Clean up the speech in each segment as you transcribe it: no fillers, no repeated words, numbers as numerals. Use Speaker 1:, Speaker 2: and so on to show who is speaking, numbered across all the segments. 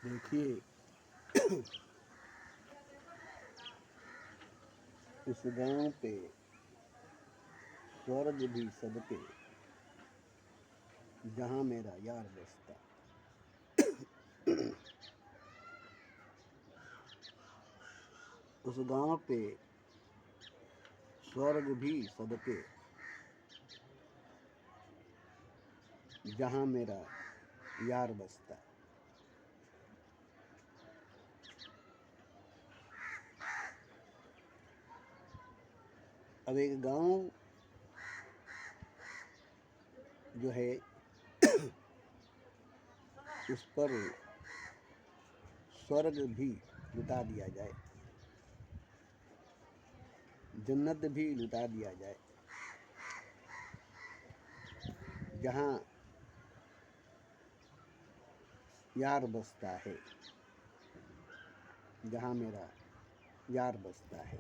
Speaker 1: देखिए, इस गांव पे स्वर्ग भी सदके जहां मेरा यार बसता। उस गांव पे स्वर्ग भी सदके जहां मेरा यार बसता। अब एक गांव जो है उस पर स्वर्ग भी लुटा दिया जाए, जन्नत भी लुटा दिया जाए, जहां यार बसता है, जहां मेरा यार बसता है।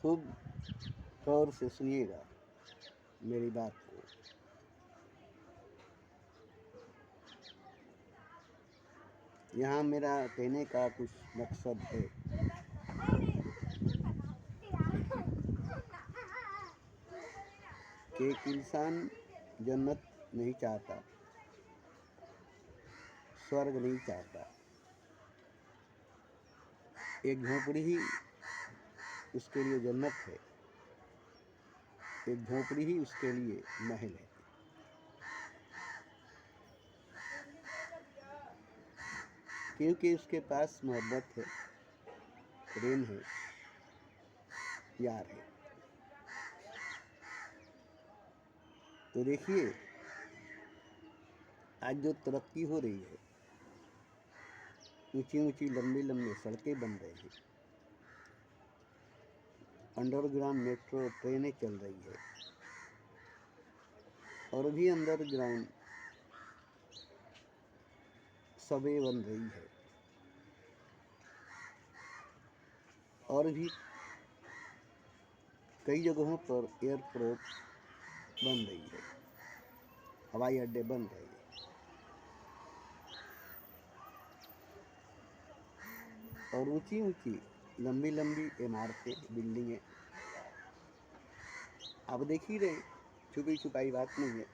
Speaker 1: खूब गौर से सुनिएगा मेरी बात को। यहाँ मेरा कहने का कुछ मकसद है कि एक इंसान जन्नत नहीं चाहता, स्वर्ग नहीं चाहता। एक झोपड़ी ही उसके लिए जन्नत है, एक झोपड़ी ही उसके लिए महल है। क्योंकि उसके पास मोहब्बत है, प्रेम है, यार है। तो देखिए, आज जो तरक्की हो रही है, ऊंची ऊंची लंबी लंबी सड़कें बन रही हैं, अंडरग्राउंड मेट्रो ट्रेनें चल रही है, और भी अंडरग्राउंड सबवे बन रही है, और भी कई जगहों पर एयरपोर्ट बन रही है, हवाई अड्डे बन रहे हैं। और ऊंची ऊंची लंबी लंबी इमारतें, बिल्डिंगें आप देख ही रहे, छुपी छुपाई बात नहीं है।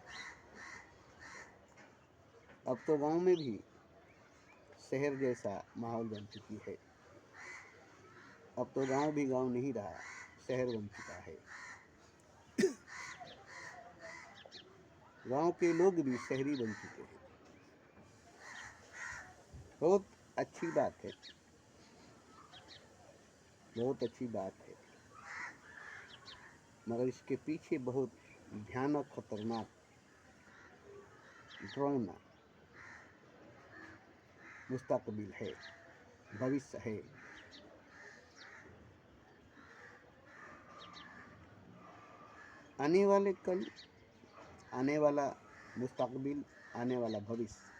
Speaker 1: अब तो गांव में भी शहर जैसा माहौल बन चुकी है। अब तो गांव भी गांव नहीं रहा, शहर बन चुका है। गांव के लोग भी शहरी बन चुके हैं। बहुत अच्छी बात है, बहुत अच्छी बात है, मगर इसके पीछे बहुत भयानक, खतरनाक, डरावना मुस्तकबिल है, भविष्य है। आने वाले कल, आने वाला मुस्तकबिल, आने वाला भविष्य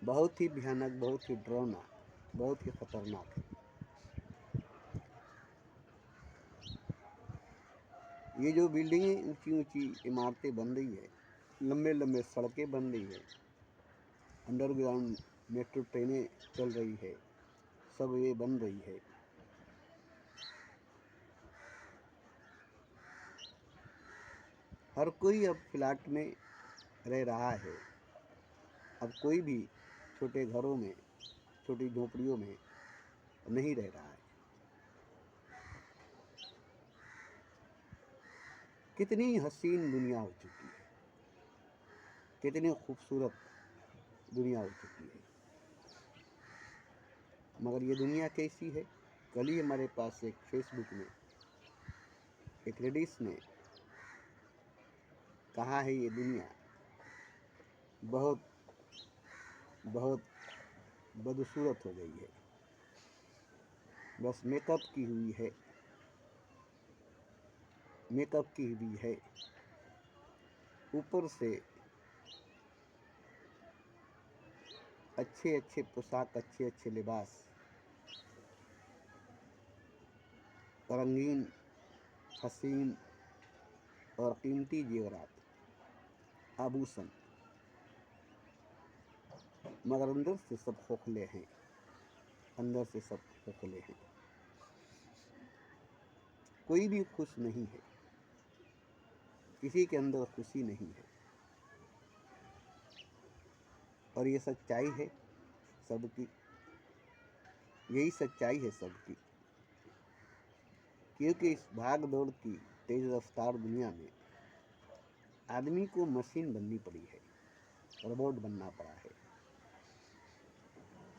Speaker 1: बहुत ही भयानक, बहुत ही डरावना, बहुत ही खतरनाक है। ये जो बिल्डिंगें, ऊंची ऊंची इमारतें बन रही है, लंबे लंबे सड़कें बन रही है, अंडरग्राउंड मेट्रो ट्रेनें चल रही है, सब ये बन रही है, हर कोई अब फ्लैट में रह रहा है। अब कोई भी छोटे घरों में, छोटी झोपड़ियों में नहीं रह रहा है। कितनी हसीन दुनिया हो चुकी है, कितनी खूबसूरत दुनिया हो चुकी है, मगर ये दुनिया कैसी है। कल ही हमारे पास एक फेसबुक में एक लेडीज ने कहा है, ये दुनिया बहुत बहुत बदसूरत हो गई है, बस मेकअप की हुई है, मेकअप की हुई है, ऊपर से अच्छे अच्छे पोशाक, अच्छे अच्छे लिबास, रंगीन, हसीन और कीमती जेवरात, आभूषण, मगर अंदर से सब खोखले हैं, अंदर से सब खोखले हैं। कोई भी खुश नहीं है, किसी के अंदर खुशी नहीं है। और ये सच्चाई है सबकी, यही सच्चाई है सबकी। क्योंकि इस भाग दौड़ की तेज रफ्तार दुनिया में आदमी को मशीन बननी पड़ी है, रोबोट बनना पड़ा है।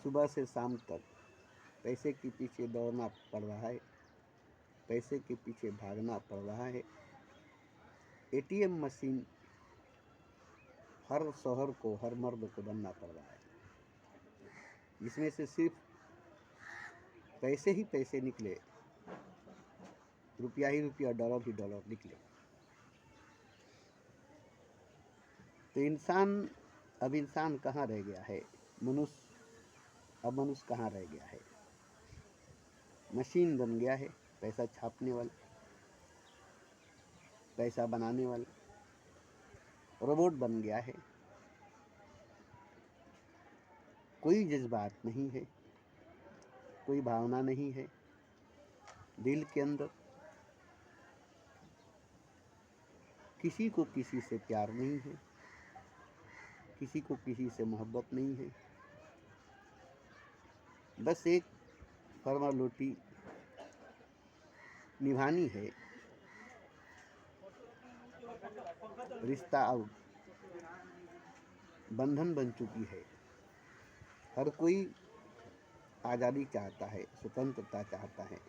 Speaker 1: सुबह से शाम तक पैसे के पीछे दौड़ना पड़ रहा है, पैसे के पीछे भागना पड़ रहा है। एटीएम मशीन हर शोहर को, हर मर्द को बनना पड़ रहा है, जिसमें से सिर्फ पैसे ही पैसे निकले, रुपया ही रुपया, डॉलर ही डॉलर निकले। तो अब इंसान कहाँ रह गया है? अब मनुष्य कहाँ रह गया है? मशीन बन गया है, पैसा छापने वाला, पैसा बनाने वाला रोबोट बन गया है। कोई जज्बात नहीं है, कोई भावना नहीं है दिल के अंदर। किसी को किसी से प्यार नहीं है, किसी को किसी से मोहब्बत नहीं है। बस एक फॉर्मेलिटी निभानी है। रिश्ता अब बंधन बन चुकी है। हर कोई आज़ादी चाहता है, स्वतंत्रता चाहता है,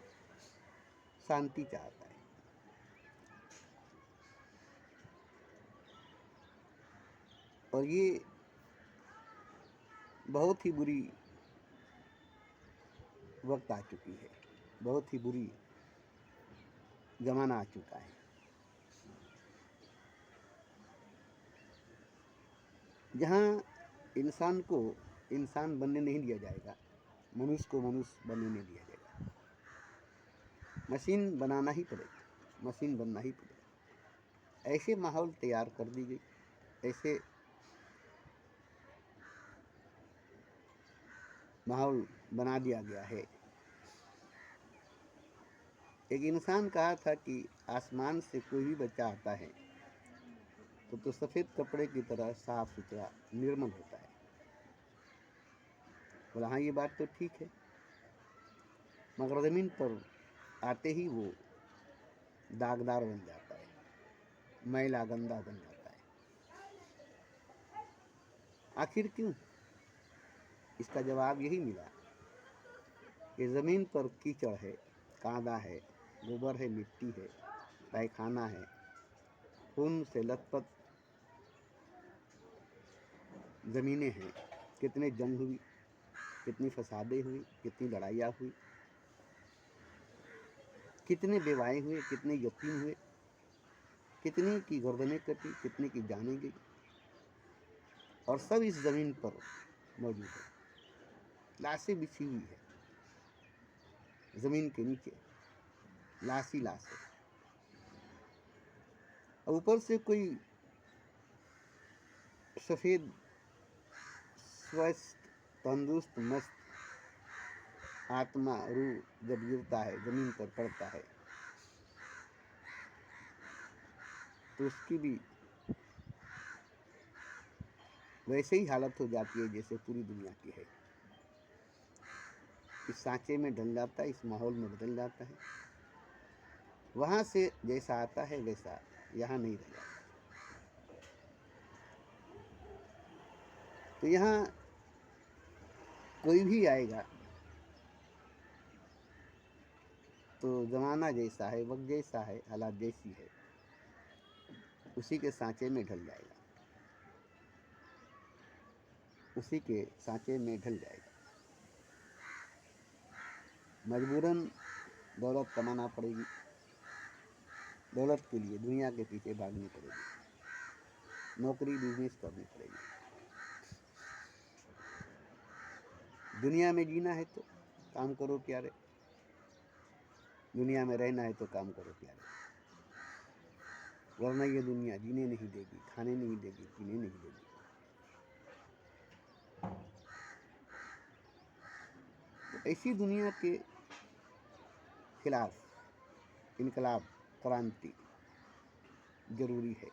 Speaker 1: शांति चाहता है। और ये बहुत ही बुरी वक्त आ चुकी है, बहुत ही बुरी ज़माना आ चुका है, जहाँ इंसान को इंसान बनने नहीं दिया जाएगा, मनुष्य को मनुष्य बनने नहीं दिया जाएगा। मशीन बनाना ही पड़ेगा, मशीन बनना ही पड़ेगा। ऐसे माहौल तैयार कर दी गई, ऐसे माहौल बना दिया गया है। एक इंसान कहा था कि आसमान से कोई भी बच्चा आता है तो सफ़ेद कपड़े की तरह साफ सुथरा निर्मल होता है। बोला हाँ, ये बात तो ठीक है, मगर ज़मीन पर आते ही वो दागदार बन जाता है, मैला गंदा बन जाता है। आखिर क्यों? इसका जवाब यही मिला कि ज़मीन पर कीचड़ है, कांदा है, गोबर है, मिट्टी है, पैखाना है, खून से लथपथ ज़मीनें हैं। कितने जंग हुई, कितनी फसादें हुई, कितनी लड़ाइयाँ हुई, कितने बेवाएँ हुए, कितने यतीम हुए, कितनी की गर्दनें कटी, कितनी की जानें गई। और सब इस ज़मीन पर मौजूद है। लाशें बिछी हुई है ज़मीन के नीचे, लाश ही लाश है। और ऊपर से कोई सफ़ेद स्वस्थ तंदुरुस्त मस्त आत्मा रूह जब गिरता है, ज़मीन पर पड़ता है, तो उसकी भी वैसे ही हालत हो जाती है जैसे पूरी दुनिया की है। इस सांचे में ढल जाता है, इस माहौल में बदल जाता है। वहाँ से जैसा आता है वैसा यहाँ नहीं रह जाता। तो यहाँ कोई भी आएगा तो ज़माना जैसा है, वक्त जैसा है, हालात जैसी है, उसी के सांचे में ढल जाएगा, उसी के सांचे में ढल जाएगा। मजबूरन दौलत कमाना पड़ेगी, दौलत के लिए दुनिया के पीछे भागनी पड़ेगी, नौकरी बिजनेस करनी पड़ेगी। दुनिया में जीना है तो काम करो प्यारे, दुनिया में रहना है तो काम करो प्यारे, वरना ये दुनिया जीने नहीं देगी, खाने नहीं देगी, पीने नहीं देगी। ऐसी दुनिया के खिलाफ इनकलाब, क्रांति जरूरी है।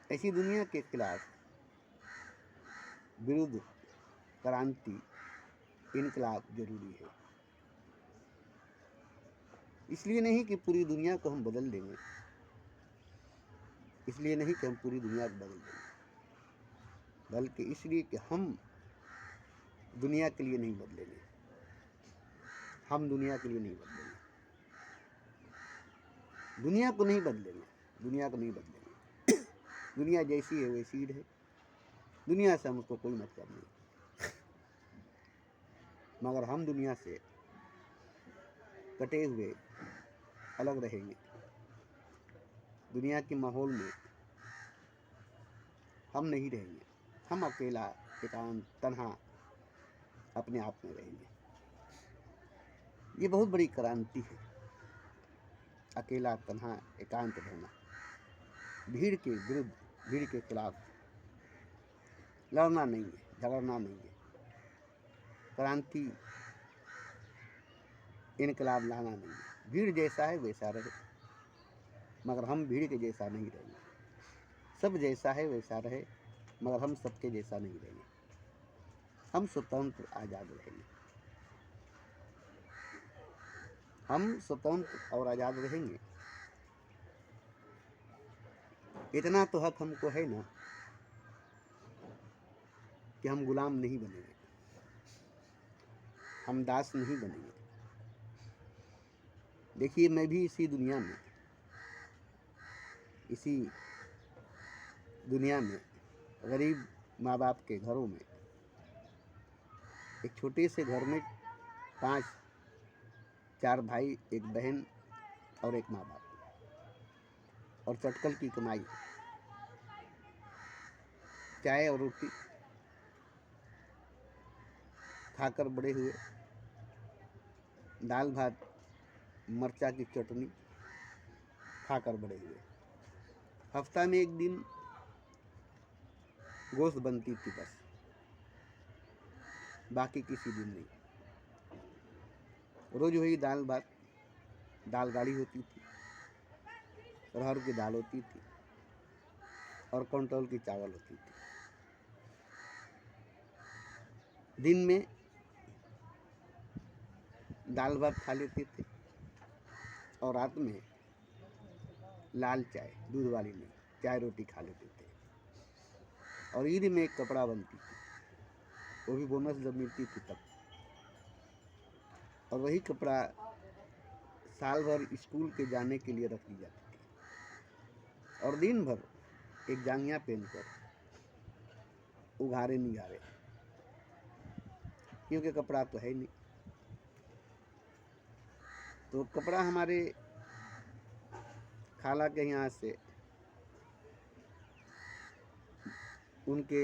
Speaker 1: ऐसी दुनिया के खिलाफ विरुद्ध क्रांति इनकलाब जरूरी है। इसलिए नहीं कि पूरी दुनिया को हम बदल देंगे, इसलिए नहीं कि हम पूरी दुनिया को बदल देंगे, बल्कि इसलिए कि हम दुनिया के लिए नहीं बदलेंगे। हम दुनिया के लिए नहीं बदलेंगे, दुनिया को नहीं बदलेंगे, दुनिया को नहीं बदलेंगे। दुनिया जैसी है वैसी ही रहे, दुनिया से हमको कोई मतलब नहीं। मगर हम दुनिया से कटे हुए अलग रहेंगे। दुनिया के माहौल में हम नहीं रहेंगे, हम अकेला एकांत तन्हा अपने आप में रहेंगे। ये बहुत बड़ी क्रांति है, अकेला तन्हा एकांत रहना, भीड़ के विरुद्ध, भीड़ के खिलाफ लड़ना नहीं है, झगड़ना नहीं है, क्रांति इनकलाब लाना नहीं है। भीड़ जैसा है वैसा रहे, मगर हम भीड़ के जैसा नहीं रहेंगे। सब जैसा है वैसा रहे, मगर हम सबके जैसा नहीं रहेंगे। हम स्वतंत्र आज़ाद रहेंगे, हम स्वतंत्र और आज़ाद रहेंगे। इतना तो हक हमको है ना कि हम गुलाम नहीं बनेंगे, हम दास नहीं बनेंगे। देखिए, मैं भी इसी दुनिया में गरीब माँ बाप के घरों में, एक छोटे से घर में 4 भाई, एक बहन और एक माँ बाप, और चटकल की कमाई, चाय और रोटी खाकर बड़े हुए, दाल भात मरचा की चटनी खाकर बड़े हुए। हफ्ता में एक दिन गोश्त बनती थी बस, बाकी किसी दिन नहीं। रोज वही दाल भात, दाल गाढ़ी होती थी, अरहर की दाल होती थी और कंट्रोल की चावल होती थी। दिन में दाल भात खा लेते थे और रात में लाल चाय, दूध वाली नहीं, चाय रोटी खा लेते थे। और ईद में एक कपड़ा बनती थी, वो भी बोनस जब मिलती थी तब, और वही कपड़ा साल भर स्कूल के जाने के लिए रख दी जाती थी। और दिन भर एक जांघिया पहनकर उघारे निगारे, क्योंकि कपड़ा तो है नहीं। तो कपड़ा हमारे खाला के यहाँ से उनके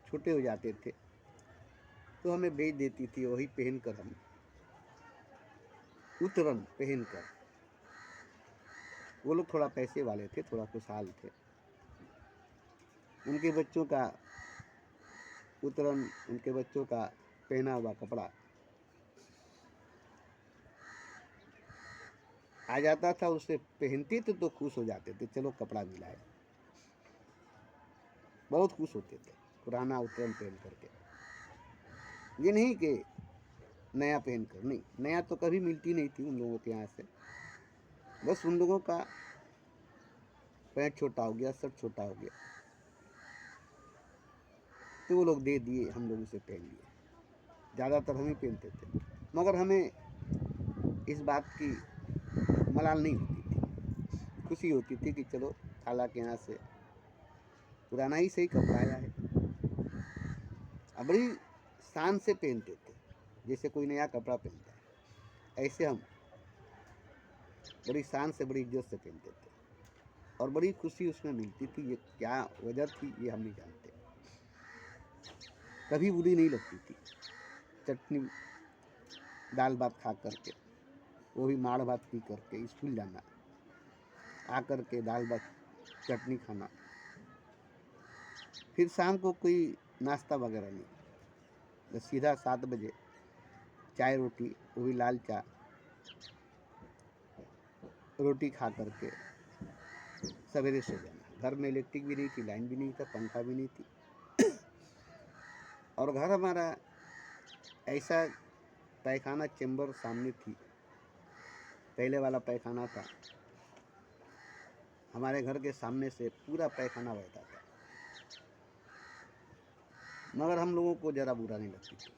Speaker 1: छोटे हो जाते थे तो हमें बेच देती थी। वही पहनकर हम उतरन पहनकर, वो लोग थोड़ा पैसे वाले थे, थोड़ा खुशहाल थे, उनके बच्चों का उतरन, उनके बच्चों का पहना हुआ कपड़ा आ जाता था, उसे पहनते थे तो खुश हो जाते थे, चलो कपड़ा मिला है, बहुत खुश होते थे पुराना उतरन पहन करके। ये नहीं कि नया पहन कर, नहीं, नया तो कभी मिलती नहीं थी उन लोगों के यहाँ से। बस उन लोगों का पैंट छोटा हो गया, शर्ट छोटा हो गया, तो वो लोग दे दिए, हम लोग उसे पहन लिए। ज़्यादातर हम ही पहनते थे, मगर हमें इस बात की मलाल नहीं होती थी, खुशी होती थी कि चलो खाला के यहाँ से पुराना ही सही कपड़ा आया है। अब बड़ी शान से पहनते थे, जैसे कोई नया कपड़ा पहनता है, ऐसे हम बड़ी शान से, बड़ी इज्जत से पहनते थे, और बड़ी खुशी उसमें मिलती थी। ये क्या वजह थी ये हम नहीं जानते, कभी बुरी नहीं लगती थी। चटनी दाल भात खा करके, वो भी माड़ भात पी करके स्कूल जाना, आकर के दाल भात चटनी खाना, फिर शाम को कोई नाश्ता वगैरह नहीं, तो सीधा 7 बजे चाय रोटी, वो भी लाल चाय, रोटी खा करके सवेरे सो जाना। घर में इलेक्ट्रिक भी नहीं थी, लाइन भी नहीं था, पंखा भी नहीं थी, और घर हमारा ऐसा पैखाना चेंबर सामने थी, पहले वाला पैखाना था, हमारे घर के सामने से पूरा पैखाना बहता था, मगर हम लोगों को ज़रा बुरा नहीं लगती थी।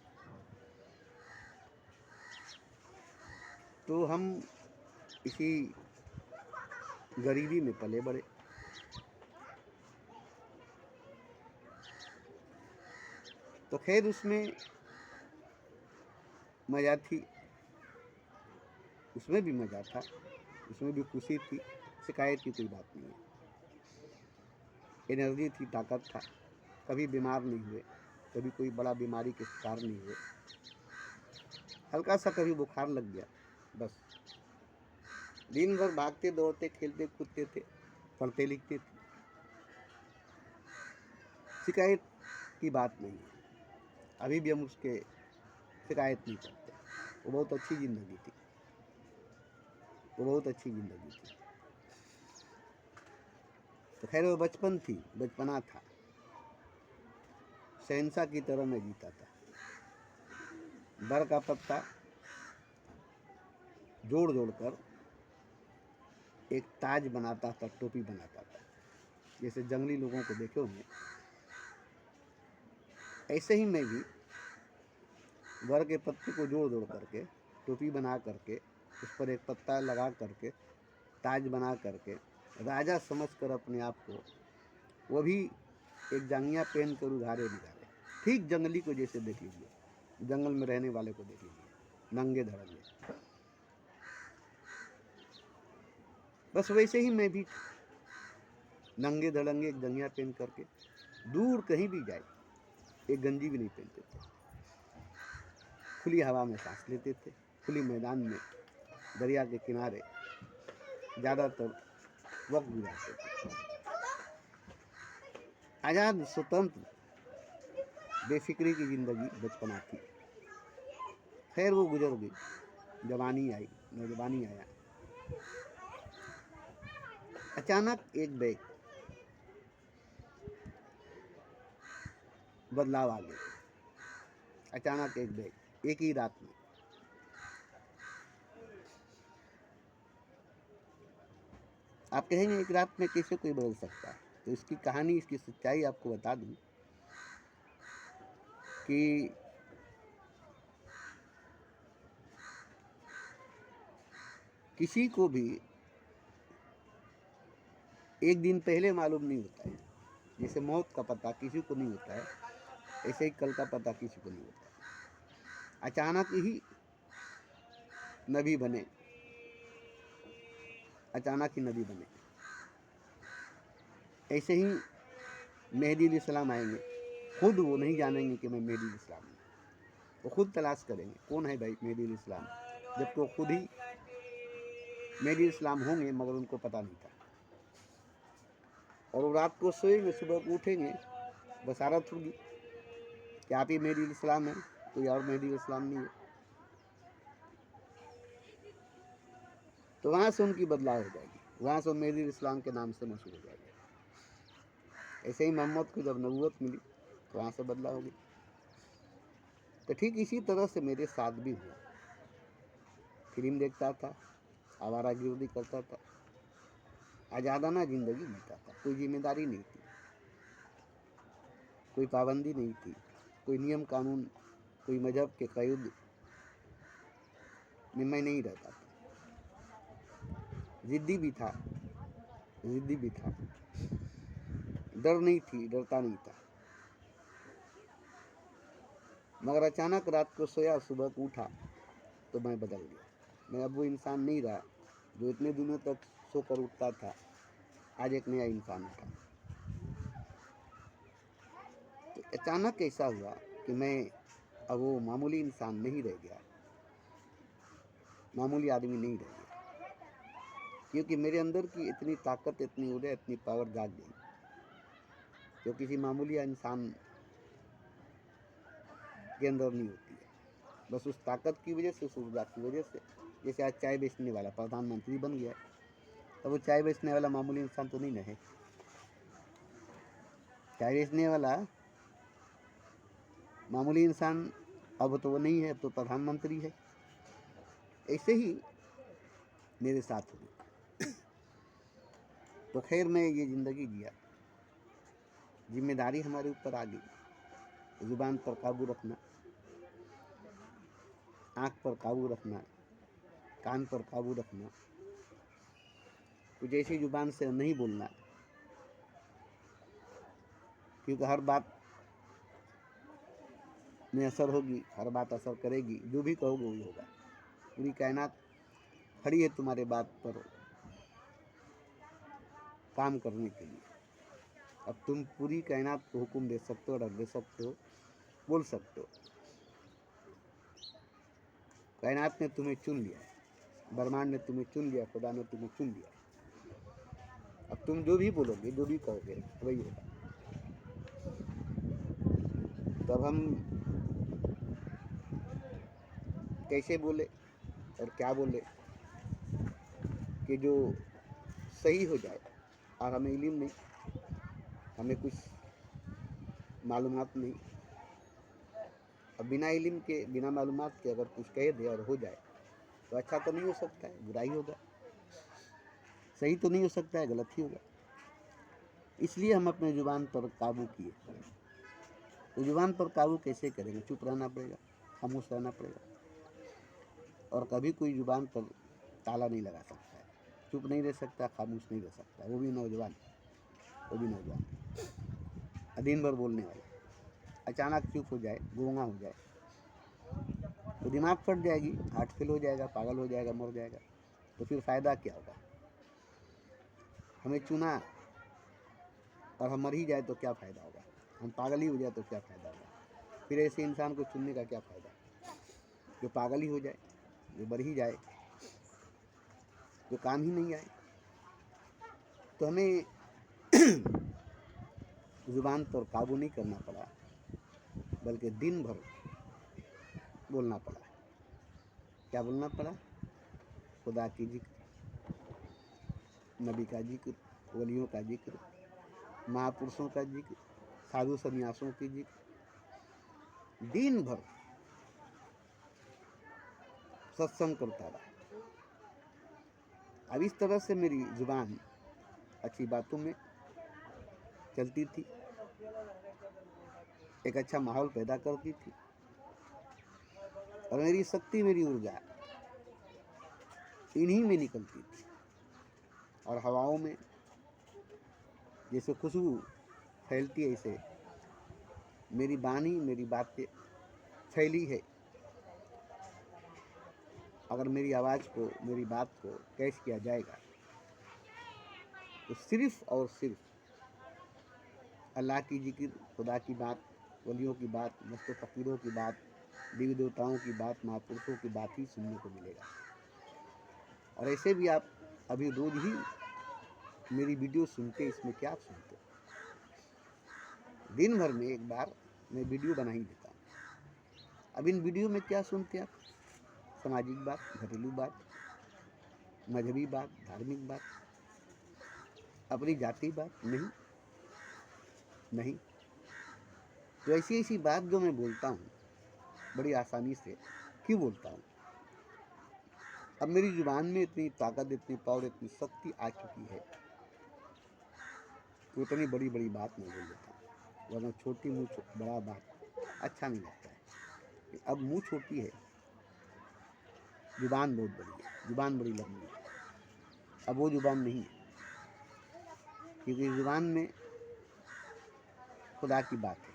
Speaker 1: तो हम इसी गरीबी में पले बड़े। तो खैर उसमें मज़ा थी, उसमें भी मज़ा था, उसमें भी खुशी थी, शिकायत की कोई बात नहीं है। एनर्जी थी, ताकत था, कभी बीमार नहीं हुए, कभी कोई बड़ा बीमारी के शिकार नहीं हुए। हल्का सा कभी बुखार लग गया, बस दिन भर भागते दौड़ते खेलते कूदते थे, पढ़ते लिखते थे, शिकायत की बात नहीं है। अभी भी हम उसके शिकायत नहीं करते। वो बहुत अच्छी ज़िंदगी थी, वो बहुत अच्छी ज़िंदगी थी। तो खैर वो बचपन थी, बचपना था, शहंशाह की तरह मैं जीता था। बर का पत्ता जोड़ जोड़ कर एक ताज बनाता था, टोपी बनाता था, जैसे जंगली लोगों को देखे होंगे, ऐसे ही मैं भी बर के पत्ते को जोड़ जोड़ करके टोपी बना करके उस पर एक पत्ता लगा करके ताज बना करके राजा समझकर अपने आप को, वो भी एक जांघिया पहन कर उघारे निकाले, ठीक जंगली को जैसे देख लीजिए, जंगल में रहने वाले को देख लीजिए, नंगे धड़ंगे, बस वैसे ही मैं भी नंगे धड़ंगे एक जंघिया पहन करके दूर कहीं भी जाए, एक गंजी भी नहीं पहनते थे, खुली हवा में सांस लेते थे, खुली मैदान में दरिया के किनारे ज़्यादातर वक्त गुजारते थे। आज़ाद, स्वतंत्र, बेफिक्री की ज़िंदगी बचपना थी। खैर वो गुजर गई, जवानी आई, नौजवानी आया। अचानक एक बैग बदलाव आ गया, अचानक एक बैग, एक ही रात में। आप कहेंगे एक रात में कैसे कोई बदल सकता है? तो इसकी कहानी, इसकी सच्चाई आपको बता दूं कि किसी को भी एक दिन पहले मालूम नहीं होता है, जैसे मौत का पता किसी को नहीं होता है, ऐसे ही कल का पता किसी को नहीं होता है। अचानक ही नबी बने, अचानक ही नबी बने। ऐसे ही मेहदी अलैहिस्सलाम आएंगे, खुद वो नहीं जानेंगे कि मैं मेहदी अलैहिस्सलाम हूँ, वो खुद तलाश करेंगे कौन है भाई मेहदी अलैहिस्सलाम, जबकि वो खुद ही मेहदी अलैहिस्सलाम होंगे, मगर उनको पता नहीं था। और वो रात को सोएंगे, सुबह को उठेंगे, बसारत होगी कि आप ही मेहदी अलैहिस्सलाम हैं, कोई और मेहदी अलैहिस्सलाम नहीं है। तो वहाँ से उनकी बदलाव हो जाएगी, वहाँ से मेहदी अलैहिस्सलाम के नाम से मशहूर हो जाएगी। ऐसे ही मोहम्मद को जब नबूवत मिली तो वहाँ से बदलाव हो गई। तो ठीक इसी तरह से मेरे साथ भी हुआ। फिल्म देखता था, आवारागर्दी करता था, आज़ादाना ज़िंदगी जीता था, कोई जिम्मेदारी नहीं थी, कोई पाबंदी नहीं थी, कोई नियम कानून, कोई मजहब के क़ैद में मैं नहीं रहता था। ज़िद्दी भी था, ज़िद्दी भी था, डर नहीं थी, डरता नहीं था। मगर अचानक रात को सोया, सुबह को उठा तो मैं बदल गया। मैं अब वो इंसान नहीं रहा जो इतने दिनों तक सोकर उठता था। आज एक नया इंसान उठा। तो अचानक ऐसा हुआ कि मैं अब वो मामूली इंसान नहीं रह गया, मामूली आदमी नहीं रह गया, क्योंकि मेरे अंदर की इतनी ताकत, इतनी ऊर्जा, इतनी पावर जाग गई जो किसी मामूली इंसान के अंदर नहीं होती है, बस उस ताकत की वजह से, उस ऊर्जा की वजह से। जैसे आज चाय बेचने वाला प्रधानमंत्री बन गया, तो वो चाय बेचने वाला मामूली इंसान तो नहीं न है। चाय बेचने वाला मामूली इंसान अब तो वो नहीं है, अब तो प्रधानमंत्री है। ऐसे ही मेरे साथ हुआ। तो खैर मैं ये ज़िंदगी जिया, जिम्मेदारी हमारे ऊपर आ गई। ज़ुबान पर काबू रखना, आँख पर काबू रखना, कान पर काबू रखना, कुछ ऐसी ज़ुबान से नहीं बोलना, क्योंकि हर बात में असर होगी, हर बात असर करेगी। जो भी कहोगे वही होगा। पूरी कायनात खड़ी है तुम्हारे बात पर काम करने के लिए। अब तुम पूरी कायनात को हुक्म दे सकते हो, ऑर्डर दे सकते हो, बोल सकते हो। कायनात ने तुम्हें चुन लिया है, ब्रह्मांड ने तुम्हें चुन लिया, खुदा ने तुम्हें चुन लिया। अब तुम जो भी बोलोगे, जो भी कहोगे वही होगा। तब हम कैसे बोले और क्या बोले कि जो सही हो जाए। और हमें इल्म नहीं, हमें कुछ मालूमात नहीं। अब बिना इल्म के, बिना मालूमात के अगर कुछ कह दे और हो जाए तो अच्छा तो नहीं हो सकता है, बुराई होगा। सही तो नहीं हो सकता है, गलत ही होगा। इसलिए हम अपने ज़ुबान पर काबू किए। तो ज़ुबान पर काबू कैसे करेंगे? चुप रहना पड़ेगा, खामोश रहना पड़ेगा। और कभी कोई ज़ुबान पर ताला नहीं लगा सकता है, चुप नहीं रह सकता, खामोश नहीं रह सकता। वो भी नौजवान, वो भी नौजवान, दिन भर बोलने वाला अचानक चुप हो जाए, गूंगा हो जाए तो दिमाग फट जाएगी, हार्ट फेल हो जाएगा, पागल हो जाएगा, मर जाएगा। तो फिर फ़ायदा क्या होगा? हमें चुना और हम मर ही जाए तो क्या फ़ायदा होगा? हम पागल ही हो जाए तो क्या फ़ायदा होगा? फिर ऐसे इंसान को चुनने का क्या फ़ायदा? जो पागल ही हो जाए, जो मर ही जाए, जो काम ही नहीं आए। तो हमें ज़ुबान पर काबू नहीं करना पड़ा, बल्कि दिन भर बोलना पड़ा। क्या बोलना पड़ा? खुदा की जिक्र, नबी का जिक्र, वलियों का जिक्र, महापुरुषों का जिक्र, साधु सन्यासों की जिक्र। दिन भर सत्संग करता रहा। अब इस तरह से मेरी ज़ुबान अच्छी बातों में चलती थी, एक अच्छा माहौल पैदा करती थी। और मेरी शक्ति, मेरी ऊर्जा इन्हीं में निकलती थी। और हवाओं में जैसे खुशबू फैलती है, ऐसे मेरी वाणी, मेरी बातें फैली है। अगर मेरी आवाज़ को, मेरी बात को कैच किया जाएगा तो सिर्फ़ और सिर्फ अल्लाह की जिक्र, खुदा की बात, वलियों की बात, मस्त फ़कीरों की बात, देवी देवताओं की बात, महापुरुषों की बात ही सुनने को मिलेगा। और ऐसे भी आप अभी रोज़ ही मेरी वीडियो सुनते, इसमें क्या सुनते? दिन भर में एक बार मैं वीडियो बना ही देता हूँ। अब इन वीडियो में क्या सुनते आप? सामाजिक बात, घरेलू बात, मजहबी बात, धार्मिक बात, अपनी जाति बात? नहीं, नहीं। तो ऐसी ऐसी बात जो मैं बोलता हूँ बड़ी आसानी से, क्यों बोलता हूँ? अब मेरी ज़ुबान में इतनी ताकत, इतनी पावर, इतनी शक्ति आ चुकी है कि उतनी बड़ी बड़ी बात मैं बोल देता हूँ। वरना छोटी मुँह बड़ा बात अच्छा नहीं लगता है। अब मुँह छोटी है, ज़ुबान बहुत बड़ी है, ज़ुबान बड़ी लंबी है। अब वो ज़ुबान नहीं है, क्योंकि ज़ुबान में खुदा की बात है।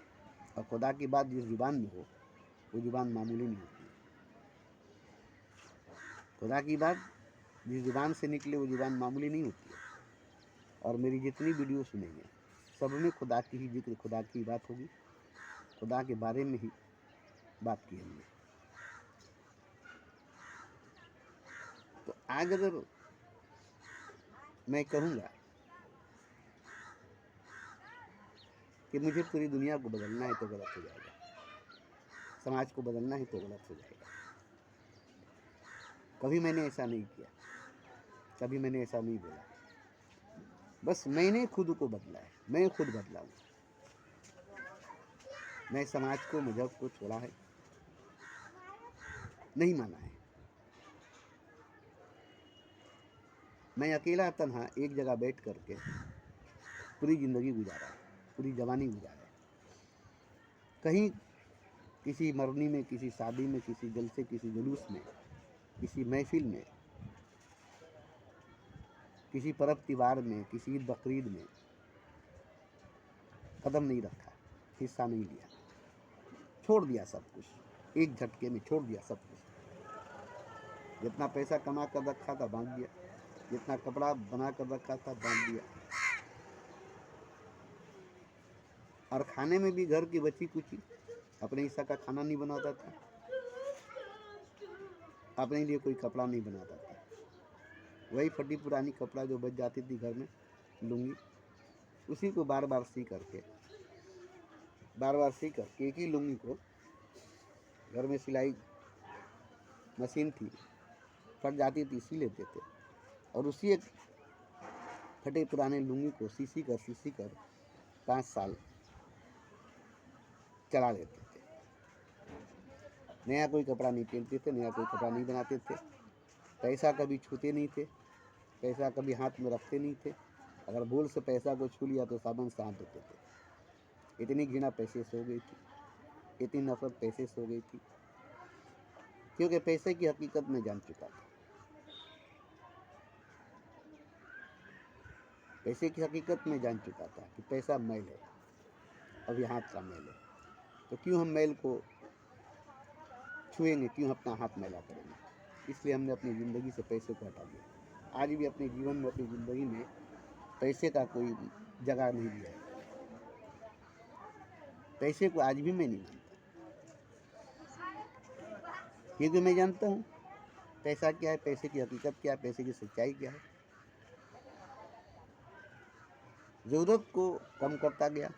Speaker 1: और खुदा की बात जिस ज़ुबान में हो, वो ज़ुबान मामूली नहीं होती। खुदा की बात जिस ज़ुबान से निकले वो ज़ुबान मामूली नहीं होती है। और मेरी जितनी वीडियो सुनेंगे सब में खुदा की ही जिक्र, खुदा की बात होगी, खुदा के बारे में ही बात की हमने। तो आज अगर मैं कहूँगा कि मुझे पूरी दुनिया को बदलना है तो गलत हो जाएगा। समाज को बदलना है तो गलत हो जाएगा। कभी मैंने ऐसा नहीं किया, कभी मैंने ऐसा नहीं बोला। बस मैंने खुद को बदला है, मैं खुद बदला हूँ। मैं समाज को, मजहब को छोड़ा है, नहीं माना है। मैं अकेला तन्हा एक जगह बैठ करके पूरी ज़िंदगी गुजारा है, पूरी जवानी गुजारा है। कहीं किसी मरनी में, किसी शादी में, किसी जलसे, किसी जुलूस में, किसी महफिल में, किसी पर्व त्योहार में, किसी ईद बकरीद में कदम नहीं रखा, हिस्सा नहीं लिया, छोड़ दिया सब कुछ, एक झटके में छोड़ दिया सब कुछ। जितना पैसा कमा कर रखा था बांट दिया, जितना कपड़ा बना कर रखा था बांट दिया, और खाने में भी घर की बची कुची, अपने हिस्सा का खाना नहीं बनाता था, अपने लिए कोई कपड़ा नहीं बनाता था। वही फटी पुरानी कपड़ा जो बच जाती थी घर में, लुंगी, उसी को बार बार सी करके एक ही लुंगी को, घर में सिलाई मशीन थी, फट जाती थी, सी लेते थे, और उसी एक फटे पुराने लुंगी को सी कर 5 साल चला लेते थे। नया कोई कपड़ा नहीं पहनते थे, नया कोई कपड़ा नहीं बनाते थे, पैसा कभी छूते नहीं थे, पैसा कभी हाथ में रखते नहीं थे। अगर भूल से पैसा को छू लिया तो साबुन से हाथ धोते थे। इतनी घृणा पैसे से हो गई थी, इतनी नफरत पैसे से हो गई थी, क्योंकि पैसे की हकीकत में जान चुका था। पैसे की हकीकत में जान चुका था कि पैसा मैल है, अभी हाथ का मैल है, तो क्यों हम मैल को छुएंगे, क्यों अपना हाथ मैला करेंगे। इसलिए हमने अपनी ज़िंदगी से पैसे को हटा दिया। आज भी अपने जीवन में, अपनी ज़िंदगी में पैसे का कोई जगह नहीं दिया है। पैसे को आज भी मैं नहीं मानता, क्योंकि मैं जानता हूँ पैसा क्या है, पैसे की हकीकत क्या है, पैसे की सच्चाई क्या है। ज़रूरत को कम करता गया,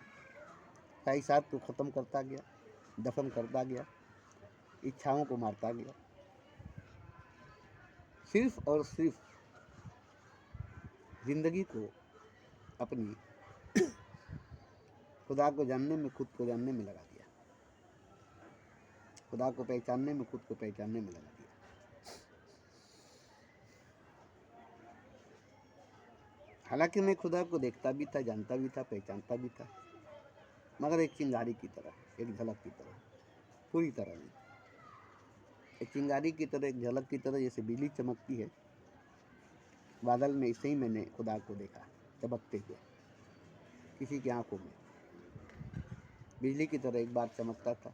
Speaker 1: ख्वाहिशात को ख़त्म करता गया, दफन करता गया, इच्छाओं को मारता गया। सिर्फ और सिर्फ ज़िंदगी को अपनी खुदा को जानने में, खुद को जानने में लगा दिया, खुदा को पहचानने में, खुद को पहचानने में लगा दिया। हालांकि मैं खुदा को देखता भी था, जानता भी था, पहचानता भी था, मगर एक चिंगारी की तरह, एक झलक की तरह, पूरी तरह नहीं। एक चिंगारी की तरह, एक झलक की तरह, जैसे बिजली चमकती है बादल में, ऐसे ही मैंने खुदा को देखा चमकते हुए किसी की आंखों में। बिजली की तरह एक बार चमकता था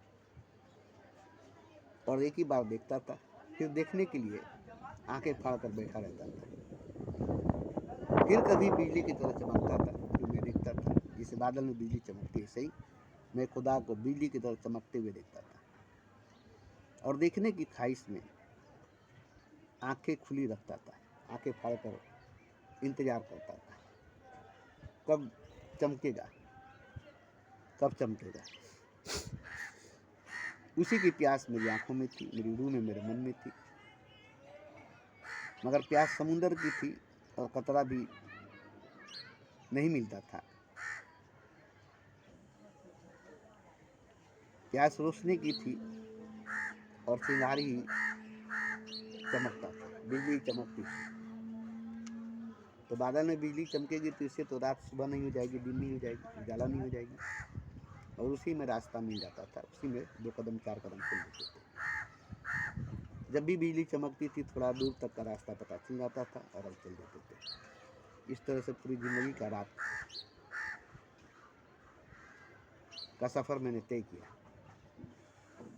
Speaker 1: और एक ही बार देखता था, फिर देखने के लिए आंखें फाड़ कर बैठा रहता था। फिर कभी बिजली की तरह चमकता था, फिर मैं देखता था जैसे बादल में बिजली चमकती है, सही मैं खुदा को बिजली की तरह चमकते हुए देखता था। और देखने की ख्वाहिश में आंखें खुली रखता था, आंखें फाड़ कर इंतजार करता था, कब चमकेगा, कब चमकेगा। उसी की प्यास मेरी आंखों में थी, मेरी रूह में, मेरे मन में थी, मगर प्यास समुंदर की थी और कतरा भी नहीं मिलता था। प्यास रोशनी की थी और चिंगारी ही चमकता था, बिजली चमकती थी। तो बादल में बिजली चमकेगी तो इससे तो रात सुबह नहीं हो जाएगी, दिन नहीं हो जाएगी, उजाला नहीं हो जाएगी, और उसी में रास्ता मिल जाता था, उसी में 2 कदम 4 कदम चल देते थे। जब भी बिजली चमकती थी थोड़ा दूर तक का रास्ता पता चल जाता था और हम चल देते थे। इस तरह से पूरी ज़िंदगी का रात का सफ़र मैंने तय किया।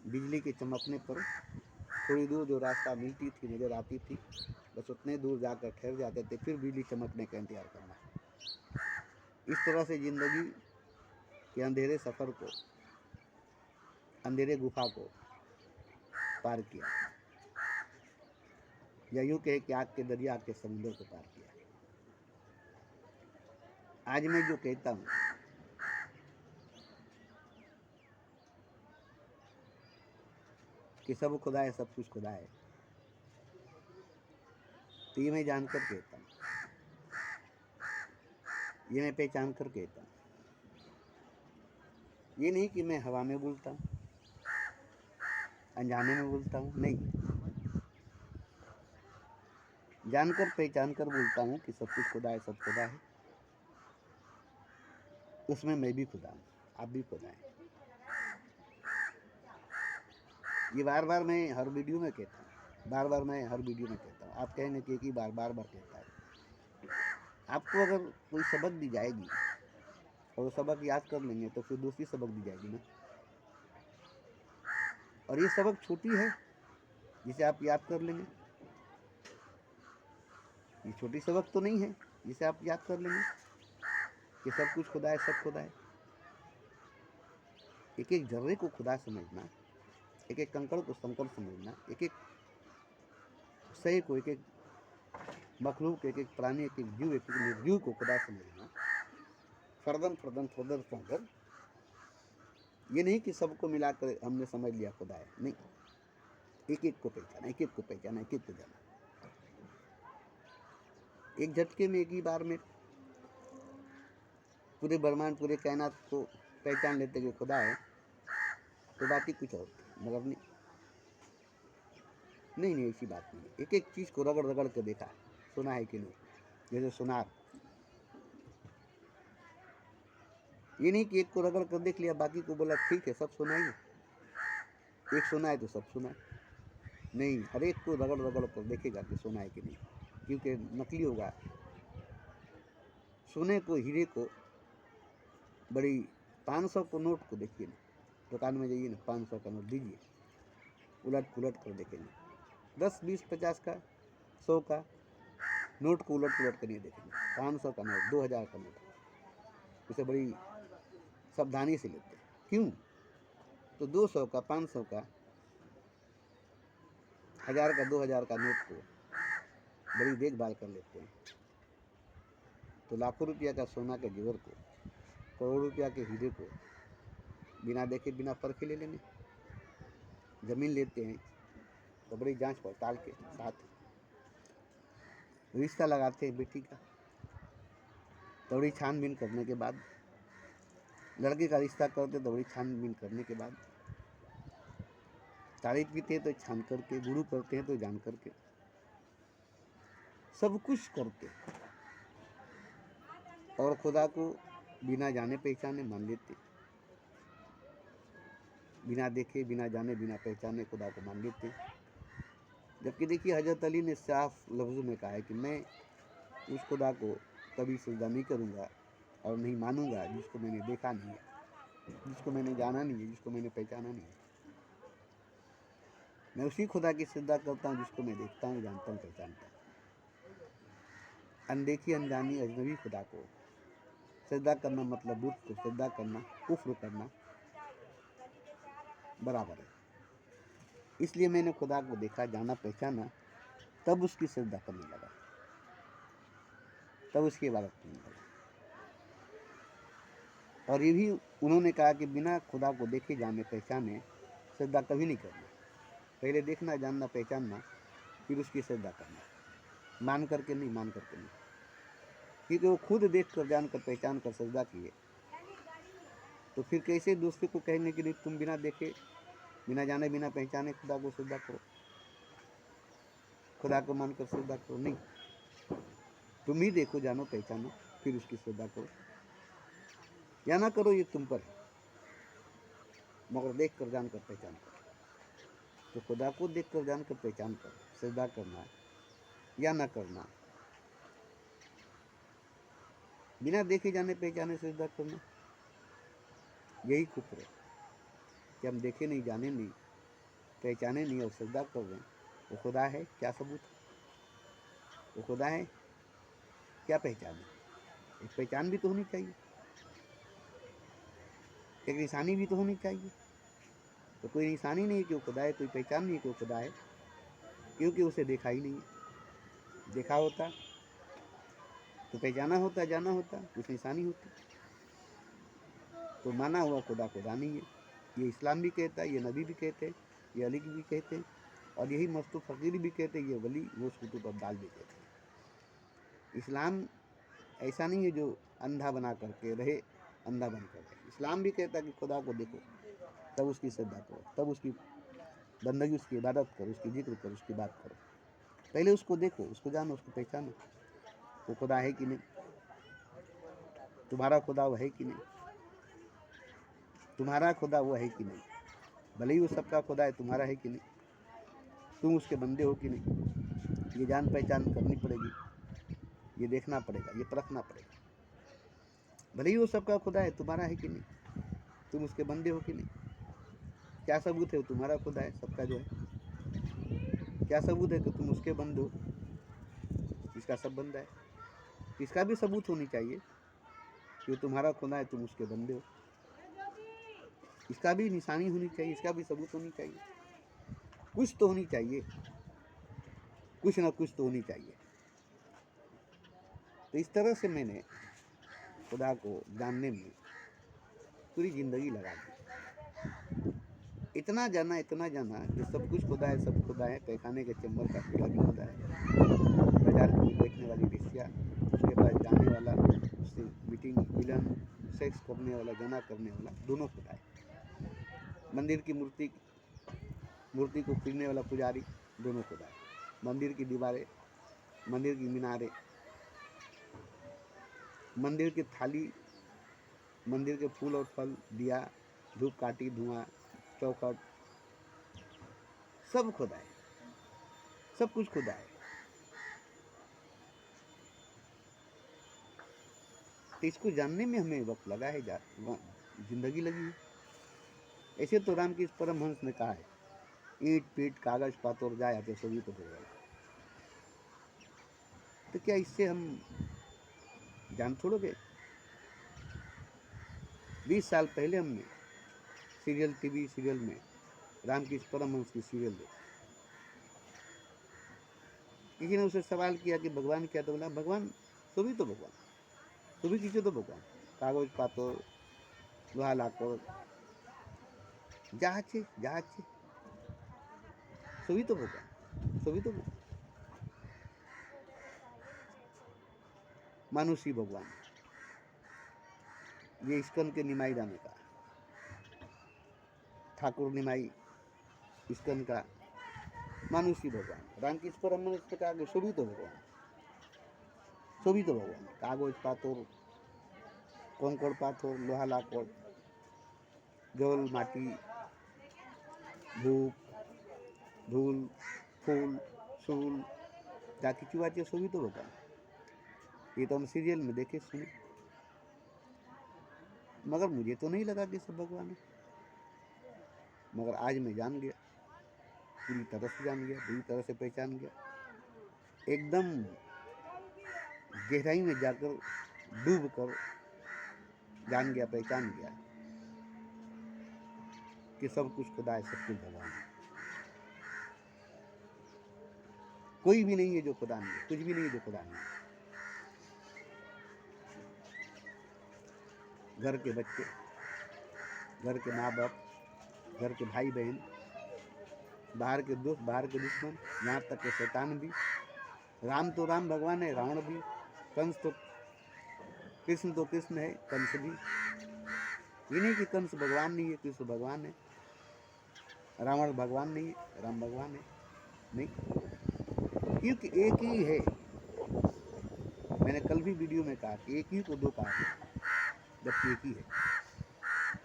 Speaker 1: बिजली के चमकने पर थोड़ी दूर जो रास्ता मिलती थी, नज़र आती थी, बस उतने दूर जाकर ठहर जाते थे, फिर बिजली चमकने का इंतजार करना। इस तरह से ज़िंदगी के अंधेरे सफ़र को, अंधेरे गुफा को पार किया, या यूँ कहे कि आग के दरिया के समुद्र को पार किया। आज मैं जो कहता हूँ कि सब खुदा है, सब कुछ खुदा है। तो ये मैं जानकर कहता हूँ, ये मैं पहचान कर कहता हूँ। ये नहीं कि मैं हवा में बोलता हूँ, अनजाने में बोलता हूँ, नहीं, जानकर पहचान कर बोलता हूँ कि सब कुछ खुदा है, सब खुदा है। उसमें मैं भी खुदा हूँ, आप भी खुदा है। ये बार बार मैं हर वीडियो में कहता हूँ, बार बार मैं हर वीडियो में कहता हूँ। आप कहेंगे कि बार बार कहता है। आपको अगर कोई सबक दी जाएगी और सबक याद कर लेंगे तो फिर दूसरी सबक दी जाएगी ना। और ये सबक छोटी है जिसे आप याद कर लेंगे, ये छोटी सबक तो नहीं है जिसे आप याद कर लेंगे कि सब कुछ खुदा है, सब खुदा है। एक एक जर्रे को खुदा समझना, एक एक कंकड़ को संकड़ समझना, एक एक सही को, एक एक मखलूक, एक एक प्राणी, एक एक जीव, एक एक निर्जीव को खुदा समझना, फर्दन फर्दन फर्दर फर्दर। ये नहीं कि सबको मिलाकर हमने समझ लिया खुदा है, नहीं, एक एक को पहचाना, एक एक को पहचाना, एक एक को जाना। एक झटके में, एक ही बार में पूरे ब्रह्मांड, पूरे कायनात को पहचान लेते कि खुदा है, तो बात ही कुछ और थी। मगर नहीं, ऐसी बात नहीं। एक एक चीज़ को रगड़ रगड़ के देखा, सुना है कि नहीं, जैसे सुनार। ये नहीं कि एक को रगड़ कर देख लिया, बाकी को बोला ठीक है सब सुना ही, एक सुना है तो सब सुना। नहीं, हर एक को रगड़ रगड़ कर देखेगा कि सुना है कि नहीं, क्योंकि नकली होगा। सुने को, हीरे को, बड़ी 500 को नोट को देखिए ना, दुकान में जाइए ना, 500 का नोट दीजिए, उलट पुलट कर देखेंगे। 10, 20, 50 का, 100 का नोट को उलट पुलट कर नहीं देखेंगे। 500 का नोट, 2000 का नोट, उसे बड़ी सावधानी से लेते हैं। क्यों? तो 200 का, 500 का, 1000 का, 2000 का नोट को बड़ी देखभाल कर लेते हैं। तो लाखों रुपया का सोना के जेवर को, करोड़ों रुपया के हीरे को बिना देखे, बिना परखे ले लेंगे। जमीन लेते हैं तो बड़ी जांच पड़ताल के साथ रिश्ता लगाते हैं बेटी का, तो बड़ी छानबीन करने के बाद। लड़के का रिश्ता करते तो बड़ी छानबीन करने के बाद। तारीफ पीते हैं तो छान करके, गुरु करते हैं तो जान करके, सब कुछ करते। और खुदा को बिना जाने पहचाने मान लेते, बिना देखे, बिना जाने, बिना पहचाने खुदा को मान लेते। जबकि देखिए हजरत अली ने साफ लफ्ज़ों में कहा है कि मैं उस खुदा को कभी सजदा नहीं करूँगा और नहीं मानूंगा जिसको मैंने देखा नहीं है, जिसको मैंने जाना नहीं है, जिसको मैंने पहचाना नहीं है। मैं उसी खुदा की सजदा करता हूँ जिसको मैं देखता हूँ, जानता हूँ, पहचानता हूँ। अनदेखी, अनजानी, अजनबी खुदा को सजदा करना मतलब बुत को सजदा करना, कुफ्र करना बराबर है। इसलिए मैंने खुदा को देखा, जाना, पहचाना, तब उसकी सजदा करने लगा, तब उसकी इबादत करने लगा। और ये भी उन्होंने कहा कि बिना खुदा को देखे, जाने, पहचाने सजदा कभी नहीं करना। पहले देखना, जानना, पहचानना, फिर उसकी सजदा करना, मान करके नहीं, मान करके नहीं। क्योंकि वो खुद देख कर, जान कर, पहचान कर सजदा किए, तो फिर कैसे दूसरे को कहेंगे कि नहीं तुम बिना देखे, बिना जाने, बिना पहचाने खुदा को सजदा करो, खुदा को मानकर सजदा करो। नहीं, तुम ही देखो, जानो, पहचानो, फिर उसकी सजदा करो या ना करो, ये तुम पर है, मगर देख कर, जान कर, पहचान कर। तो खुदा को देख कर, जान कर, पहचान कर सजदा करना या ना करना, बिना देखे, जाने, पहचाने सजदा करना, यही कुफ्र है। कि हम देखे नहीं, जाने नहीं, पहचाने नहीं और सजदा कर रहे हैं। वो खुदा है, क्या सबूत है? वो खुदा है, क्या पहचान है? एक पहचान भी तो होनी चाहिए, एक निशानी भी तो होनी चाहिए। तो कोई निशानी नहीं कि वो खुदा है, कोई पहचान नहीं कि वो खुदा है, क्योंकि उसे देखा ही नहीं है। देखा होता तो पहचाना होता, जाना होता, कुछ निशानी होती, तो माना हुआ खुदा खुदा नहीं है। ये इस्लाम भी कहता है, ये नबी भी कहते हैं ये अली की भी कहते हैं, और यही मस्तू फ़कीर भी कहते हैं, ये वली वो कुतुब अब्दाल भी कहते हैं। इस्लाम ऐसा नहीं है जो अंधा बना करके रहे, अंधा बन कर रहे। इस्लाम भी कहता है कि खुदा को देखो, तब उसकी श्रद्धा करो, तब उसकी बंदगी, उसकी इबादत करो, उसकी जिक्र करो, उसकी बात करो। पहले उसको देखो, उसको जानो, उसको पहचानो, वो खुदा है कि नहीं, तुम्हारा खुदा वो है कि नहीं, तुम्हारा खुदा वो है कि नहीं, भले ही वो सबका खुदा है, तुम्हारा है कि नहीं, तुम उसके बंदे हो कि नहीं, ये जान पहचान करनी पड़ेगी, ये देखना पड़ेगा, ये परखना पड़ेगा। भले ही वो सबका खुदा है, तुम्हारा है कि नहीं, तुम उसके बंदे हो कि नहीं, क्या सबूत है तुम्हारा खुदा है सबका जो है, क्या सबूत है कि तुम उसके बंदे हो, इसका सब बंदा है, इसका भी सबूत होनी चाहिए कि तुम्हारा खुदा है, तुम उसके बंदे हो, इसका भी निशानी होनी चाहिए, इसका भी सबूत होनी चाहिए, कुछ तो होनी चाहिए, कुछ ना कुछ तो होनी चाहिए। तो इस तरह से मैंने खुदा को जानने में पूरी ज़िंदगी लगा दी। इतना जाना कि सब कुछ खुदा है, सब खुदा है, पैखाने के चैम्बर का कीड़ा भी खुदा है, बाजार में बैठने वाली रिक्शा, उसके पास जाने वाला, उससे मीटिंग मिलन सेक्स करने वाला, जना करने वाला, दोनों खुदा है। मंदिर की मूर्ति को खरीदने वाला पुजारी, दोनों खुदा है। मंदिर की दीवारें, मंदिर की मीनारें, मंदिर की थाली, मंदिर के फूल और फल, दिया, धूप काटी, धुआं, चौखट, सब खुदा है, सब कुछ खुदा है। तो इसको जानने में हमें वक्त लगा है, जिंदगी लगी है। ऐसे तो रामकृष्ण परमहंस ने कहा है, ईंट पीट कागज पातोर जाए आते सभी तो हो। तो क्या इससे हम जान छोड़ोगे? 20 साल पहले हमने सीरियल, टीवी सीरियल में रामकृष्ण परमहंस की सीरियल देखी। किसी ने उसे सवाल किया कि भगवान क्या, तो बोला भगवान सभी तो भगवान, सभी चीज़ें तो भगवान, कागज पातोर, लोहा लाकर, जहाज सभी तो भगवान, सभी तो भगवान, मानुषी भगवान। ये इस्कन के निमाई रामे का, ठाकुर निमाई इस्कन का मानुषी भगवान। रामकृष्ण परमहंस ने कहा कि सभी तो भगवान, सभी तो भगवान, कागज पातोर, कंकड़ पाथर, लोहा लाकड़, जल माटी, धूप धूल, फूल सूल, जा किचु बातें सभी तो भगवान। ये तो हम सीरियल में देखे सुने, मगर मुझे तो नहीं लगा कि सब भगवान है। मगर आज मैं जान गया, पूरी तरह से जान गया, पूरी तरह से पहचान गया, एकदम गहराई में जाकर डूब कर जान गया, पहचान गया कि सब कुछ खुदा है, सब कुछ भगवान है। कोई भी नहीं है जो खुदा नहीं है, कुछ भी नहीं है जो खुदा नहीं है। घर के बच्चे, घर के माँ बाप, घर के भाई बहन, बाहर के दोस्त, बाहर के दुश्मन, यहाँ तक के शैतान भी। राम तो राम भगवान है, रावण भी, कंस तो कृष्ण तो कृष्ण है, कंस भी। ये नहीं कि कंस भगवान नहीं है, कृष्ण भगवान है, रावण भगवान नहीं है, राम भगवान है, नहीं, क्योंकि एक ही है। मैंने कल भी वीडियो में कहा कि एक ही को दो कहा, जबकि एक ही है,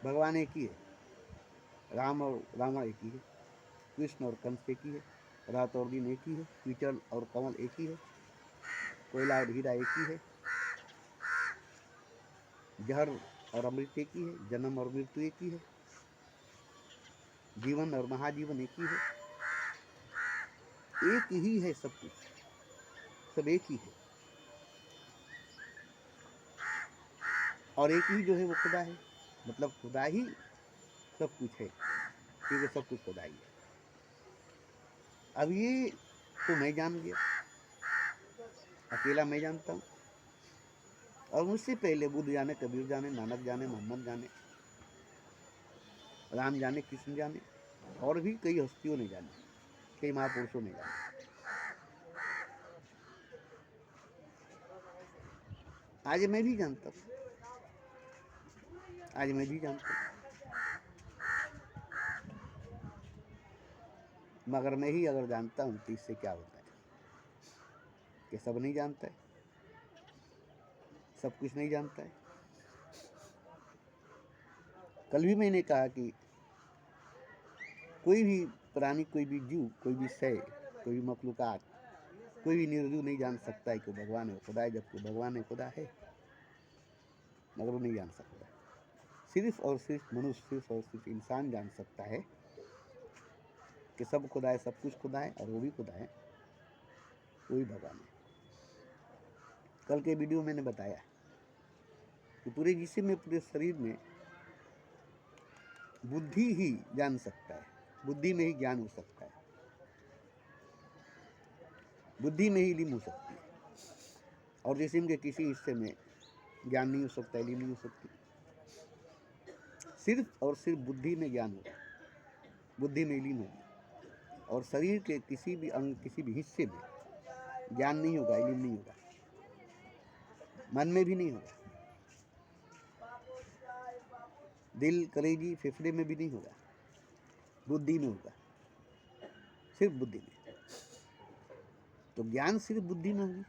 Speaker 1: भगवान एक ही है, राम और रावण एक ही है, कृष्ण और कंस एक ही है, रात और दिन एक ही है, कीचड़ और कमल एक ही है, कोयला और हीरा एक ही है, जहर और अमृत एक ही है, जन्म और मृत्यु एक ही है, जीवन और महाजीवन एक ही है, एक ही है सब कुछ, सब एक ही है। और एक ही जो है वो खुदा है, मतलब खुदा ही सब कुछ है, क्योंकि सब कुछ खुदा ही है। अब ये तो मैं जान गया, अकेला मैं जानता हूँ, और मुझसे पहले बुद्ध जाने, कबीर जाने, नानक जाने, मोहम्मद जाने, राम जाने, कृष्ण जाने, और भी कई हस्तियों ने जानी, कई महापुरुषों ने जानी। आज मैं भी जानता हूँ, आज मैं भी जानता हूँ, मगर मैं ही अगर जानता हूँ तो इससे क्या होता है कि सब नहीं जानता है, सब कुछ नहीं जानता है। कल भी मैंने कहा कि कोई भी प्राणी, कोई भी जीव, कोई भी शय, कोई भी मखलूकात, कोई भी निर्जीव नहीं जान सकता है कि भगवान है, खुदा है, जबकि भगवान है, खुदा है, मगर वो नहीं जान सकता। सिर्फ और सिर्फ मनुष्य, सिर्फ और सिर्फ इंसान जान सकता है कि सब खुदा है, सब कुछ खुदा है, और वो भी खुदा है, वो भी भगवान है। कल के वीडियो मैंने बताया कि पूरे जिस्म में, पूरे शरीर में बुद्धि ही जान सकता है, बुद्धि में ही ज्ञान हो सकता है, बुद्धि में ही इल्म हो सकती है, और जिस्म के किसी हिस्से में ज्ञान नहीं हो सकता, इल्म नहीं हो सकती। सिर्फ और सिर्फ बुद्धि में ज्ञान होगा, बुद्धि में इल्म होगी, और शरीर के किसी भी अंग, किसी भी हिस्से में ज्ञान नहीं होगा, इल्म नहीं होगा, मन में भी नहीं होगा, दिल, कलेजी, फेफड़े में भी नहीं होगा, बुद्धि में होगा, सिर्फ बुद्धि में। तो ज्ञान सिर्फ बुद्धि में होगी,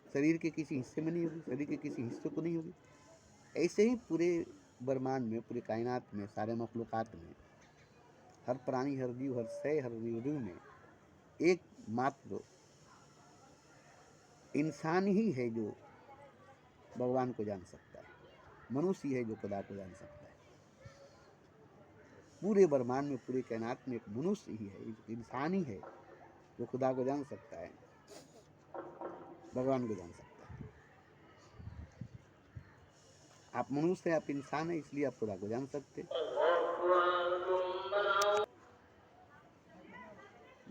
Speaker 1: शरीर के किसी हिस्से में नहीं होगी, शरीर के किसी हिस्से को नहीं होगी। ऐसे ही पूरे ब्रह्मांड में, पूरे कायनात में, सारे मखलूकात में, हर प्राणी, हर जीव, हर शय, हर निर्जीव में एकमात्र इंसान ही है जो भगवान को जान सकता है, मनुष्य ही है जो खुदा को जान सकता है। पूरे ब्रह्मांड में, पूरे कायनात में एक मनुष्य ही है, एक इंसान ही है जो खुदा को जान सकता है, भगवान को जान सकता है। आप मनुष्य हैं, आप इंसान हैं, इसलिए आप खुदा को जान सकते।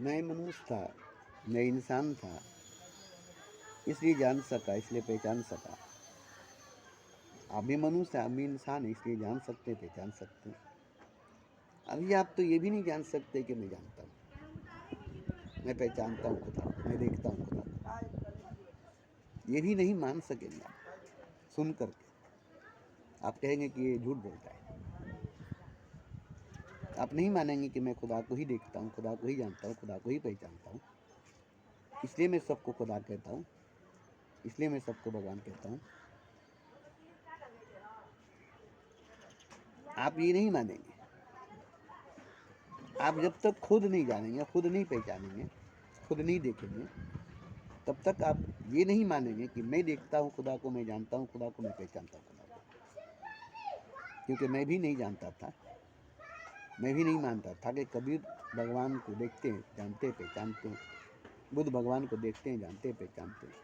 Speaker 1: मैं मनुष्य था, मैं इंसान था, इसलिए जान सका, इसलिए पहचान सका। आप भी मनुष्य हैं, आप भी इंसान हैं, इसलिए जान सकते, पहचान सकते। अभी आप तो ये भी नहीं जान सकते कि मैं जानता हूँ, मैं पहचानता हूँ खुदा को, मैं देखता हूँ खुदा को। ये भी नहीं मान सकेंगे आप सुन करके। आप कहेंगे कि ये झूठ बोलता है। आप नहीं मानेंगे कि मैं खुदा को ही देखता हूँ, खुदा को ही जानता हूँ, खुदा को ही पहचानता हूँ, इसलिए मैं सबको खुदा कहता हूँ, इसलिए मैं सबको भगवान कहता हूँ। आप ये नहीं मानेंगे। आप जब तक खुद नहीं जानेंगे, खुद नहीं पहचानेंगे, खुद नहीं देखेंगे, तब तक आप ये नहीं मानेंगे कि मैं देखता हूँ खुदा को, मैं जानता हूँ खुदा को, मैं पहचानता हूँ खुदा को। क्योंकि मैं भी नहीं जानता था, मैं भी नहीं मानता था कि कबीर भगवान को देखते हैं, जानते, पहचानते हैं, बुद्ध भगवान को देखते हैं, जानते, पहचानते हैं।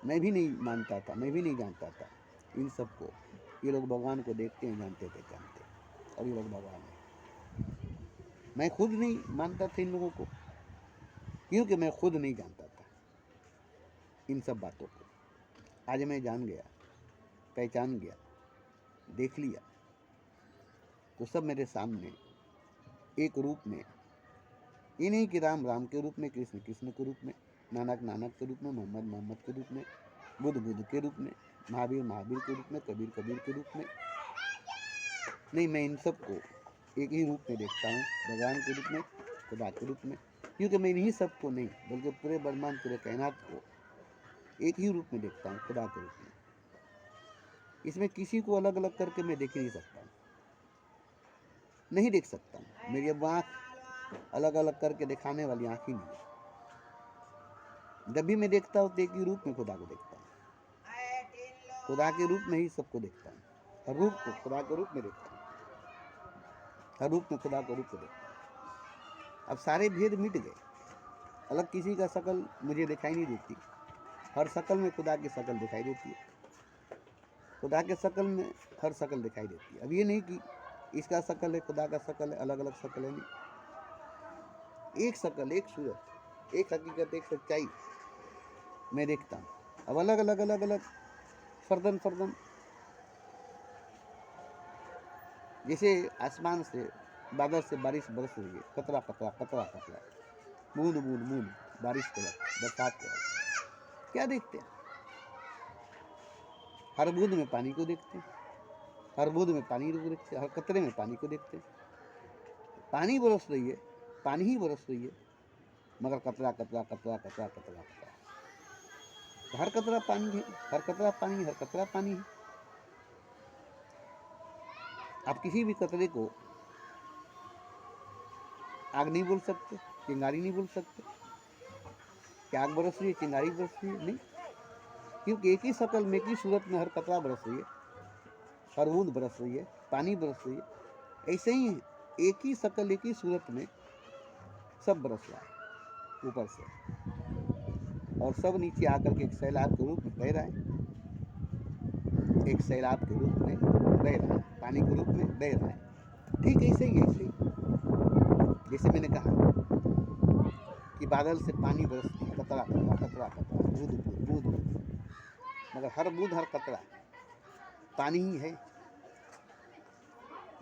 Speaker 1: मैं भी नहीं मानता था, मैं भी नहीं जानता था इन सबको, ये लोग भगवान को देखते हैं, जानते, पहचानते हैं, और ये लोग भगवान हैं। मैं खुद नहीं मानता था इन लोगों को, क्योंकि मैं खुद नहीं जानता था इन सब बातों को। आज मैं जान गया, पहचान गया, देख लिया, तो सब मेरे सामने एक रूप में, ये नहीं कि राम राम के रूप में, कृष्ण कृष्ण के रूप में, नानक नानक के रूप में, मोहम्मद मोहम्मद के रूप में, बुद्ध बुद्ध के रूप में, महावीर महावीर के रूप में, कबीर कबीर के रूप में। नहीं, मैं इन सबको एक ही रूप में देखता हूँ, भगवान के रूप में, खुदा के रूप में। क्योंकि मैं इन्हीं सबको नहीं, बल्कि पूरे ब्रह्मांड, पूरे कायनात को एक ही रूप में देखता हूँ, खुदा के रूप में। इसमें किसी को अलग अलग करके मैं देख ही नहीं सकता हूँ, नहीं देख सकता हूँ। मेरी अब आँख अलग अलग करके दिखाने वाली आँख ही नहीं है। जब भी मैं देखता हूँ तो एक ही रूप में खुदा को देखता हूँ, खुदा के रूप में ही सबको देखता हूँ, हर रूप को खुदा के रूप में देखता हूँ, हर रूप में खुदा के रूप को देखता हूँ। अब सारे भेद मिट गए, अलग किसी का शकल मुझे दिखाई नहीं देती, हर शकल में खुदा की शकल दिखाई देती है, खुदा के शकल में हर शकल दिखाई देती है। अब ये नहीं कि इसका शकल है, खुदा का शकल है, अलग अलग शकल है, नहीं, एक शकल, एक सूरत, एक हकीकत, एक सच्चाई मैं देखता हूँ। अब अलग अलग अलग अलग फर्दन फर्दन, जैसे आसमान से बादल से बारिश बरस रही है, कतरा कतरा कतरा कतरा, बूंद बूंद बूंद, बारिश के वक्त, बरसात के वक्त क्या देखते हैं? हर बूंद में पानी को देखते हैं, हर बूंद में पानी को देखते हैं, हर कतरे में पानी को देखते हैं। पानी बरस रही है, पानी ही बरस रही है, मगर कतरा कतरा कतरा कतरा कतरा कतरा, तो हर कतरा पानी है, हर कतरा पानी, हर कतरा पानी है। आप किसी भी कतरे को आग नहीं बोल सकते, चिंगारी नहीं बोल सकते कि आग बरस रही है, चिंगारी बरस रही है, नहीं, क्योंकि एक ही शक्ल में, एक ही सूरत में हर कतरा बरस रही है, हर बूंद बरस रही है, पानी बरस रही है। ऐसे ही एक ही शक्ल, एक ही सूरत में सब बरस रहा है ऊपर से, और सब नीचे आकर के एक सैलाब के रूप में बह रहा है, एक सैलाब के रूप में बह रहा है, पानी के रूप में बह रहा है। ठीक ऐसे ही जैसे मैंने कहा कि बादल से पानी बरसती है, कतरा कतरा कतरा कतरा, बूंद बूंद बूंद बूंद, मगर हर बूंद हर कतरा पानी ही है।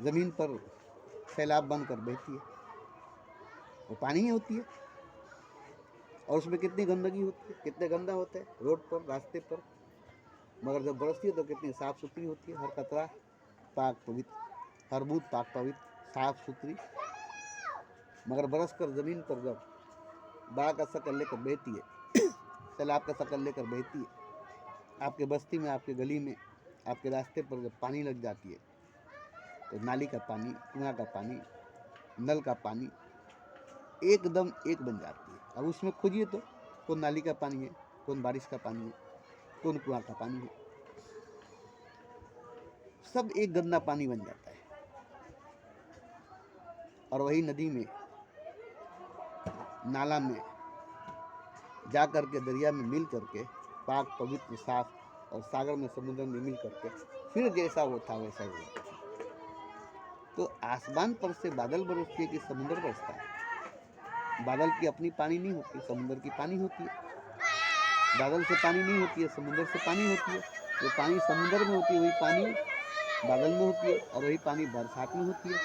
Speaker 1: जमीन पर सैलाब बनकर बहती है, वो पानी ही होती है, और उसमें कितनी गंदगी होती है, कितने गंदा होता है रोड पर, रास्ते पर, मगर जब बरसती है तो कितनी साफ सुथरी होती है, हर कतरा पाक पवित्र, हर बूंद पाक पवित्र साफ सुथरी। मगर बरस कर जमीन पर जब बाढ़ का शक्ल लेकर बहती है, सैलाब का शक्ल लेकर बहती है, आपके बस्ती में, आपके गली में, आपके रास्ते पर जब पानी लग जाती है, तो नाली का पानी, कुआं का पानी, नल का पानी एकदम एक बन जाती है। अब उसमें खोजिए तो कौन नाली का पानी है, कौन बारिश का पानी है, कौन कुआं का पानी है, सब एक गंदा पानी बन जाता है। और वही नदी में, नाला में जा करके, दरिया में मिल करके पाक पवित्र साफ, और सागर में, समुद्र में मिल करके फिर जैसा वो था वैसा ही होता है। तो आसमान पर से बादल बरसती है कि समुद्र बरसता है? बादल की अपनी पानी नहीं होती, समुद्र की पानी होती है। बादल से पानी नहीं होती है, समुद्र से पानी होती है। जो पानी समुद्र में होती है वही पानी बादल में होती है, और वही पानी बरसात में होती है,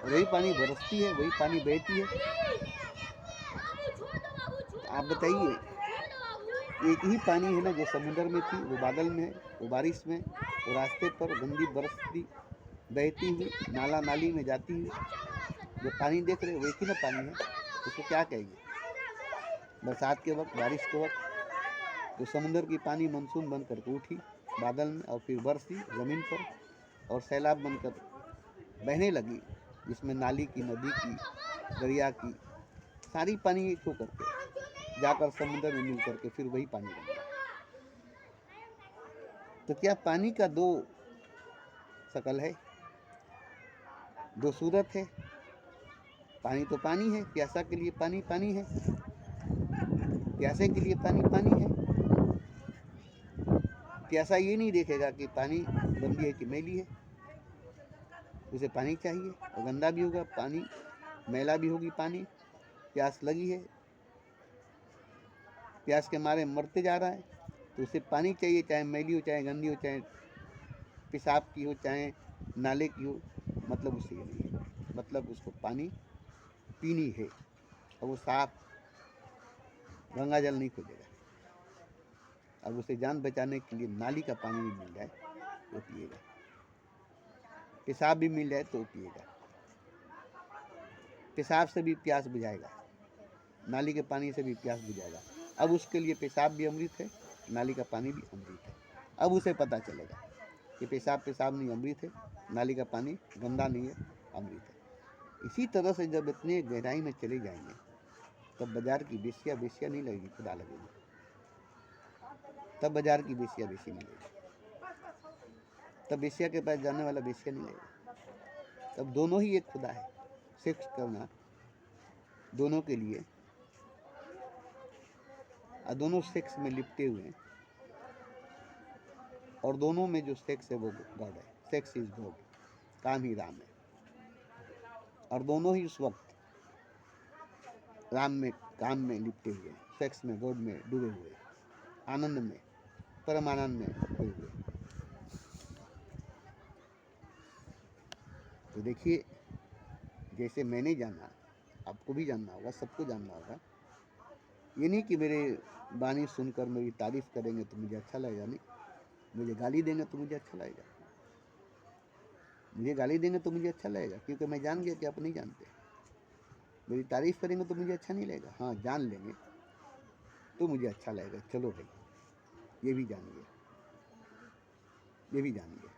Speaker 1: वही पानी बरसती है, वही पानी बहती है। आप बताइए, एक ही पानी है ना, जो समुद्र में थी वो बादल में है, वो बारिश में, वो रास्ते पर गंदी बरसती बहती हुई, नाला नाली में जाती हुई, जो पानी देख रहे हो वो एक ही ना पानी है। उसको क्या कहेंगे? बरसात के वक्त, बारिश के वक्त, तो समुद्र की पानी मानसून बन करके उठी बादल में, और फिर बरसी ज़मीन पर, और सैलाब बनकर बहने लगी, जिसमें नाली की, नदी की, दरिया की सारी पानी एक होकर के जाकर समुद्र में मिल करके फिर वही पानी बन गया। तो क्या पानी का दो शकल है, दो सूरत है? पानी तो पानी है, प्यासा के लिए पानी पानी है, प्यासे के लिए पानी पानी है। प्यासा ये नहीं देखेगा कि पानी गंदी है कि मैली है, उसे पानी चाहिए, और गंदा भी होगा पानी, मैला भी होगी पानी, प्यास लगी है, प्यास के मारे मरते जा रहा है, तो उसे पानी चाहिए, चाहे मैली हो, चाहे गंदी हो, चाहे पेशाब की हो, चाहे नाले की हो, मतलब उसे ये नहीं है, मतलब उसको पानी पीनी है, और वो साफ गंगा जल नहीं खोजेगा। अब उसे जान बचाने के लिए नाली का पानी भी मिल जाए तो पिएगा, पेशाब भी मिल जाए तो पिएगा। पेशाब से भी प्यास बुझाएगा, नाली के पानी से भी प्यास बुझाएगा। अब उसके लिए पेशाब भी अमृत है, नाली का पानी भी अमृत है। अब उसे पता चलेगा कि पेशाब नहीं अमृत है, नाली का पानी गंदा नहीं है, अमृत है। इसी तरह से जब इतने गहराई में चले जाएंगे तब बाजार की बेसिया नहीं लगेगी, खुदा लगेगी। तब बाजार की बेसिया नहीं लगेगी, तब बेसिया के पास जाने वाला बेसिया नहीं लगेगा। तब दोनों ही एक खुदा है। सेक्स करना दोनों के लिए, और दोनों सेक्स में लिपटे हुए हैं, और दोनों में जो सेक्स है वो गॉड है। सेक्स इज गॉड, काम ही राम है, और दोनों ही उस वक्त राम में, काम में लिपटे हुए हैं, सेक्स में, गॉड में डूबे हुए, आनंद में, परम आनंद में खोए हुए। तो देखिए, जैसे मैंने जाना आपको भी जानना होगा, सबको जानना होगा। ये नहीं कि मेरे वाणी सुनकर मेरी तारीफ करेंगे तो मुझे अच्छा लगेगा, नहीं। मुझे गाली देंगे तो मुझे अच्छा लगेगा, मुझे गाली देंगे तो मुझे अच्छा लगेगा, क्योंकि मैं जान गया कि आप नहीं जानते। मेरी तारीफ करेंगे तो मुझे अच्छा नहीं लगेगा, हाँ जान लेंगे तो मुझे अच्छा लगेगा। चलो भाई, ये भी जानिए, ये भी जानिए।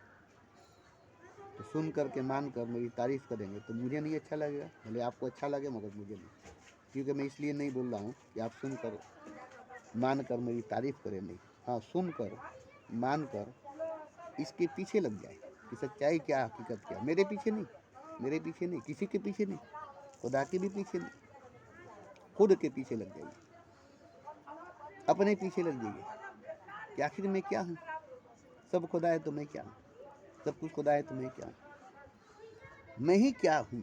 Speaker 1: तो सुन कर के मान कर मेरी तारीफ करेंगे तो मुझे नहीं अच्छा लगेगा, भले आपको अच्छा लगे मगर मुझे नहीं। क्योंकि मैं इसलिए नहीं बोल रहा हूँ कि आप सुनकर मान कर मेरी तारीफ करें, नहीं। हाँ, सुनकर मान कर इसके पीछे लग जाए कि सच्चाई क्या, हकीकत क्या। मेरे पीछे नहीं, मेरे पीछे नहीं, किसी के पीछे नहीं, खुदा के भी पीछे नहीं, खुद के पीछे लग जाइए, अपने पीछे लग जाइए कि आखिर मैं क्या हूँ। सब खुदा है तो मैं क्या हूँ, सब कुछ खुदा है तो मैं क्या हूँ, मैं ही क्या हूँ,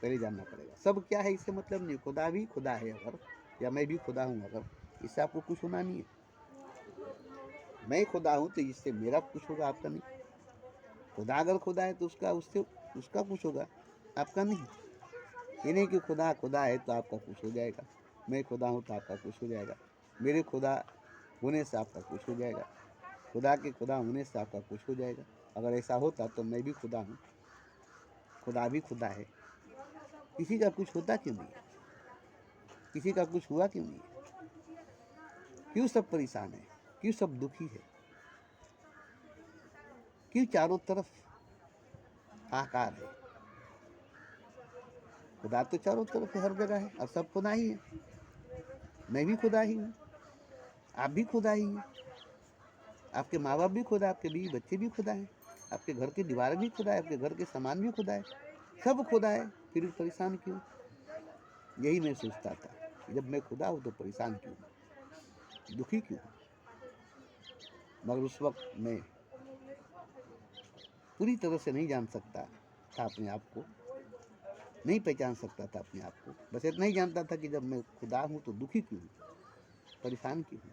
Speaker 1: पहले जानना पड़ेगा। सब क्या है इससे मतलब नहीं, खुदा भी खुदा है अगर, या मैं भी खुदा हूँ अगर, इससे आपको कुछ होना नहीं है। मैं खुदा हूँ तो इससे मेरा कुछ होगा, आपका नहीं। खुदा अगर खुदा है तो उसका उससे उसका कुछ होगा, आपका नहीं। ये नहीं कि खुदा खुदा है तो आपका कुछ हो जाएगा, मैं खुदा हूँ तो आपका कुछ हो जाएगा, मेरे खुदा होने से आपका कुछ हो जाएगा, खुदा के खुदा होने से आपका कुछ हो जाएगा। अगर ऐसा होता तो मैं भी खुदा हूँ, खुदा भी खुदा है, किसी का कुछ होता क्यों नहीं है, किसी का कुछ हुआ क्यों नहीं है, क्यों सब परेशान है, क्यों सब दुखी है, क्यों चारों तरफ हाहाकार है। खुदा तो चारों तरफ है, हर जगह है, और सब खुदा ही है। मैं भी खुदा ही हूँ, आप भी खुदा ही हैं, आपके माँ बाप भी खुदा, आपके बीवी बच्चे भी खुदा हैं, आपके घर की दीवार भी खुदा है, आपके घर के सामान भी खुदा है, सब खुदा है, फिर परेशान क्यों। यही मैं सोचता था, जब मैं खुदा हूँ तो परेशान क्यों, दुखी क्यों। मगर उस वक्त मैं पूरी तरह से नहीं जान सकता था अपने आप को, नहीं पहचान सकता था अपने आप को। बस इतना ही जानता था कि जब मैं खुदा हूँ तो दुखी क्यों हूँ, परेशान क्यों हूँ,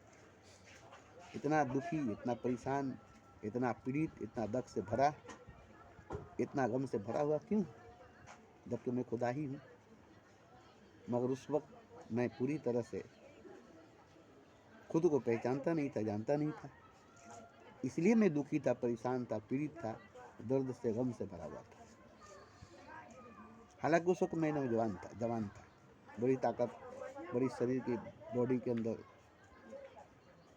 Speaker 1: इतना दुखी, इतना परेशान, इतना पीड़ित, इतना दुख से भरा, इतना गम से भरा हुआ क्यों, जबकि मैं खुदा ही हूँ। मगर उस वक्त मैं पूरी तरह से खुद को पहचानता नहीं था, जानता नहीं था, इसलिए मैं दुखी था, परेशान था, पीड़ित था, दर्द से गम से भरा हुआ था। हालांकि उस वक्त मैं नौजवान था, जवान था, बड़ी ताकत, बड़ी शरीर की बॉडी के अंदर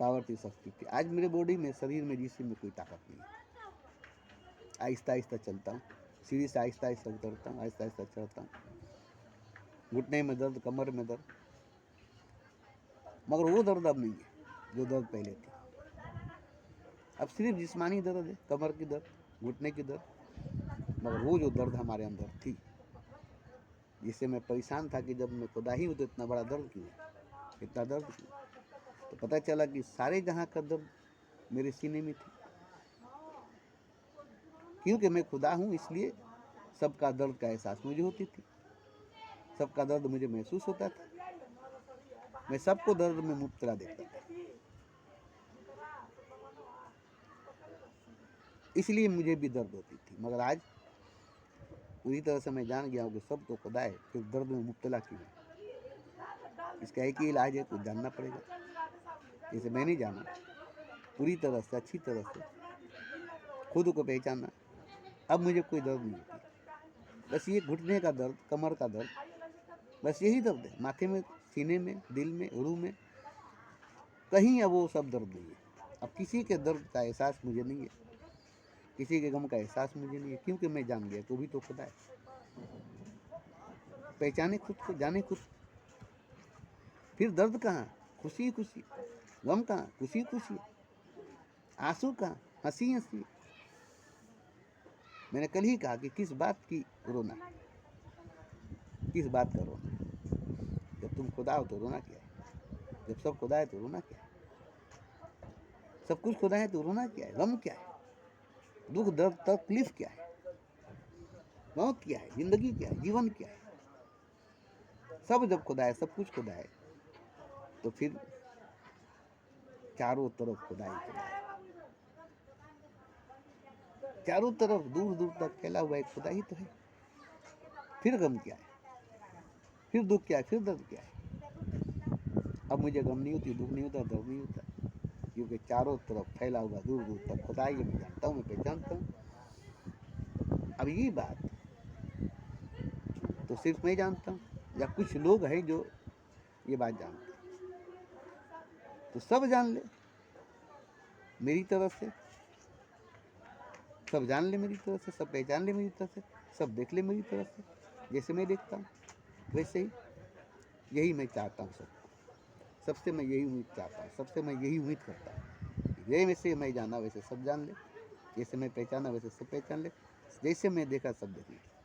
Speaker 1: पावर थी, शक्ति थी। आज मेरे बॉडी में, शरीर में, जिसम में कोई ताकत नहीं है। आहिस्ता आहिस्ता चलता हूँ, सीढ़ी से आहिस्ता आहिस्ता उतरता हूँ, आहिस्ता आहिस्ता चढ़ता हूँ, घुटने में दर्द, कमर में दर्द, मगर वो दर्द अब नहीं है जो दर्द पहले थी। अब सिर्फ जिस्मानी दर्द है, कमर की दर्द, घुटने की दर्द, मगर वो जो दर्द हमारे अंदर थी, जिससे मैं परेशान था कि जब मैं खुदा ही हूँ तो इतना बड़ा दर्द क्यों, इतना दर्द क्यों। तो पता चला कि सारे जहाँ का दर्द मेरे सीने में थी, क्योंकि मैं खुदा हूँ इसलिए सबका दर्द का एहसास मुझे होती थी, सबका दर्द मुझे महसूस होता था, मैं सबको दर्द में मुब्तला देखता था, इसलिए मुझे भी दर्द होती थी। मगर आज पूरी तरह से मैं जान गया हूँ कि सब तो खुदा है, फिर दर्द में मुब्तला क्यों है। इसका एक ही इलाज है, कुछ जानना पड़ेगा। जैसे मैंने जाना पूरी तरह से, अच्छी तरह से खुद को पहचाना, अब मुझे कोई दर्द नहीं होती। बस ये घुटने का दर्द, कमर का दर्द, बस यही दर्द है, माथे में, सीने में, दिल में, रूह में, कहीं अब वो सब दर्द नहीं है। अब किसी के दर्द का एहसास मुझे नहीं है, किसी के गम का एहसास मुझे नहीं है, क्योंकि मैं जान गया, तो भी तो खुदा है। पहचाने खुद को, जाने खुद। फिर दर्द कहाँ, खुशी खुशी, गम कहाँ, खुशी खुशी, आंसू कहाँ, हंसी हंसी। मैंने कल ही कहा कि किस बात की रोना, किस बात का रोना। जब तुम खुदा हो तो रोना क्या है, जब सब खुदा है तो रोना क्या है, सब कुछ खुदा है तो रोना क्या है, गम क्या है, दुख दर्द तकलीफ क्या है, मौत क्या है, जिंदगी क्या है, जीवन क्या है। सब जब खुदा है, सब कुछ खुदा है, तो फिर चारों तरफ खुदा ही खुदा है, चारों तरफ दूर दूर तक फैला हुआ एक खुदा ही तो है। फिर गम क्या है, फिर दुख क्या है, फिर दर्द क्या है। अब मुझे गम नहीं होती, दुख नहीं होता, दर्द नहीं होता, क्योंकि चारों तरफ फैला हुआ दूर दूर तक खुदा ही मैं जानता हूँ, मैं पहचानता हूँ। अब ये बात तो सिर्फ मैं जानता हूँ या कुछ लोग हैं जो ये बात जानते हैं, तो सब जान ले मेरी तरफ से, सब जान ले मेरी तरफ से, सब पहचान ले मेरी तरफ से, सब देख ले मेरी तरफ से। जैसे मैं देखता हूँ वैसे ही, यही मैं चाहता हूँ सबको, सबसे मैं यही उम्मीद चाहता हूँ, सबसे मैं यही उम्मीद करता हूँ, वैसे मैं जाना वैसे सब जान ले, जैसे मैं पहचाना वैसे सब पहचान ले, जैसे मैं देखा सब देख ले।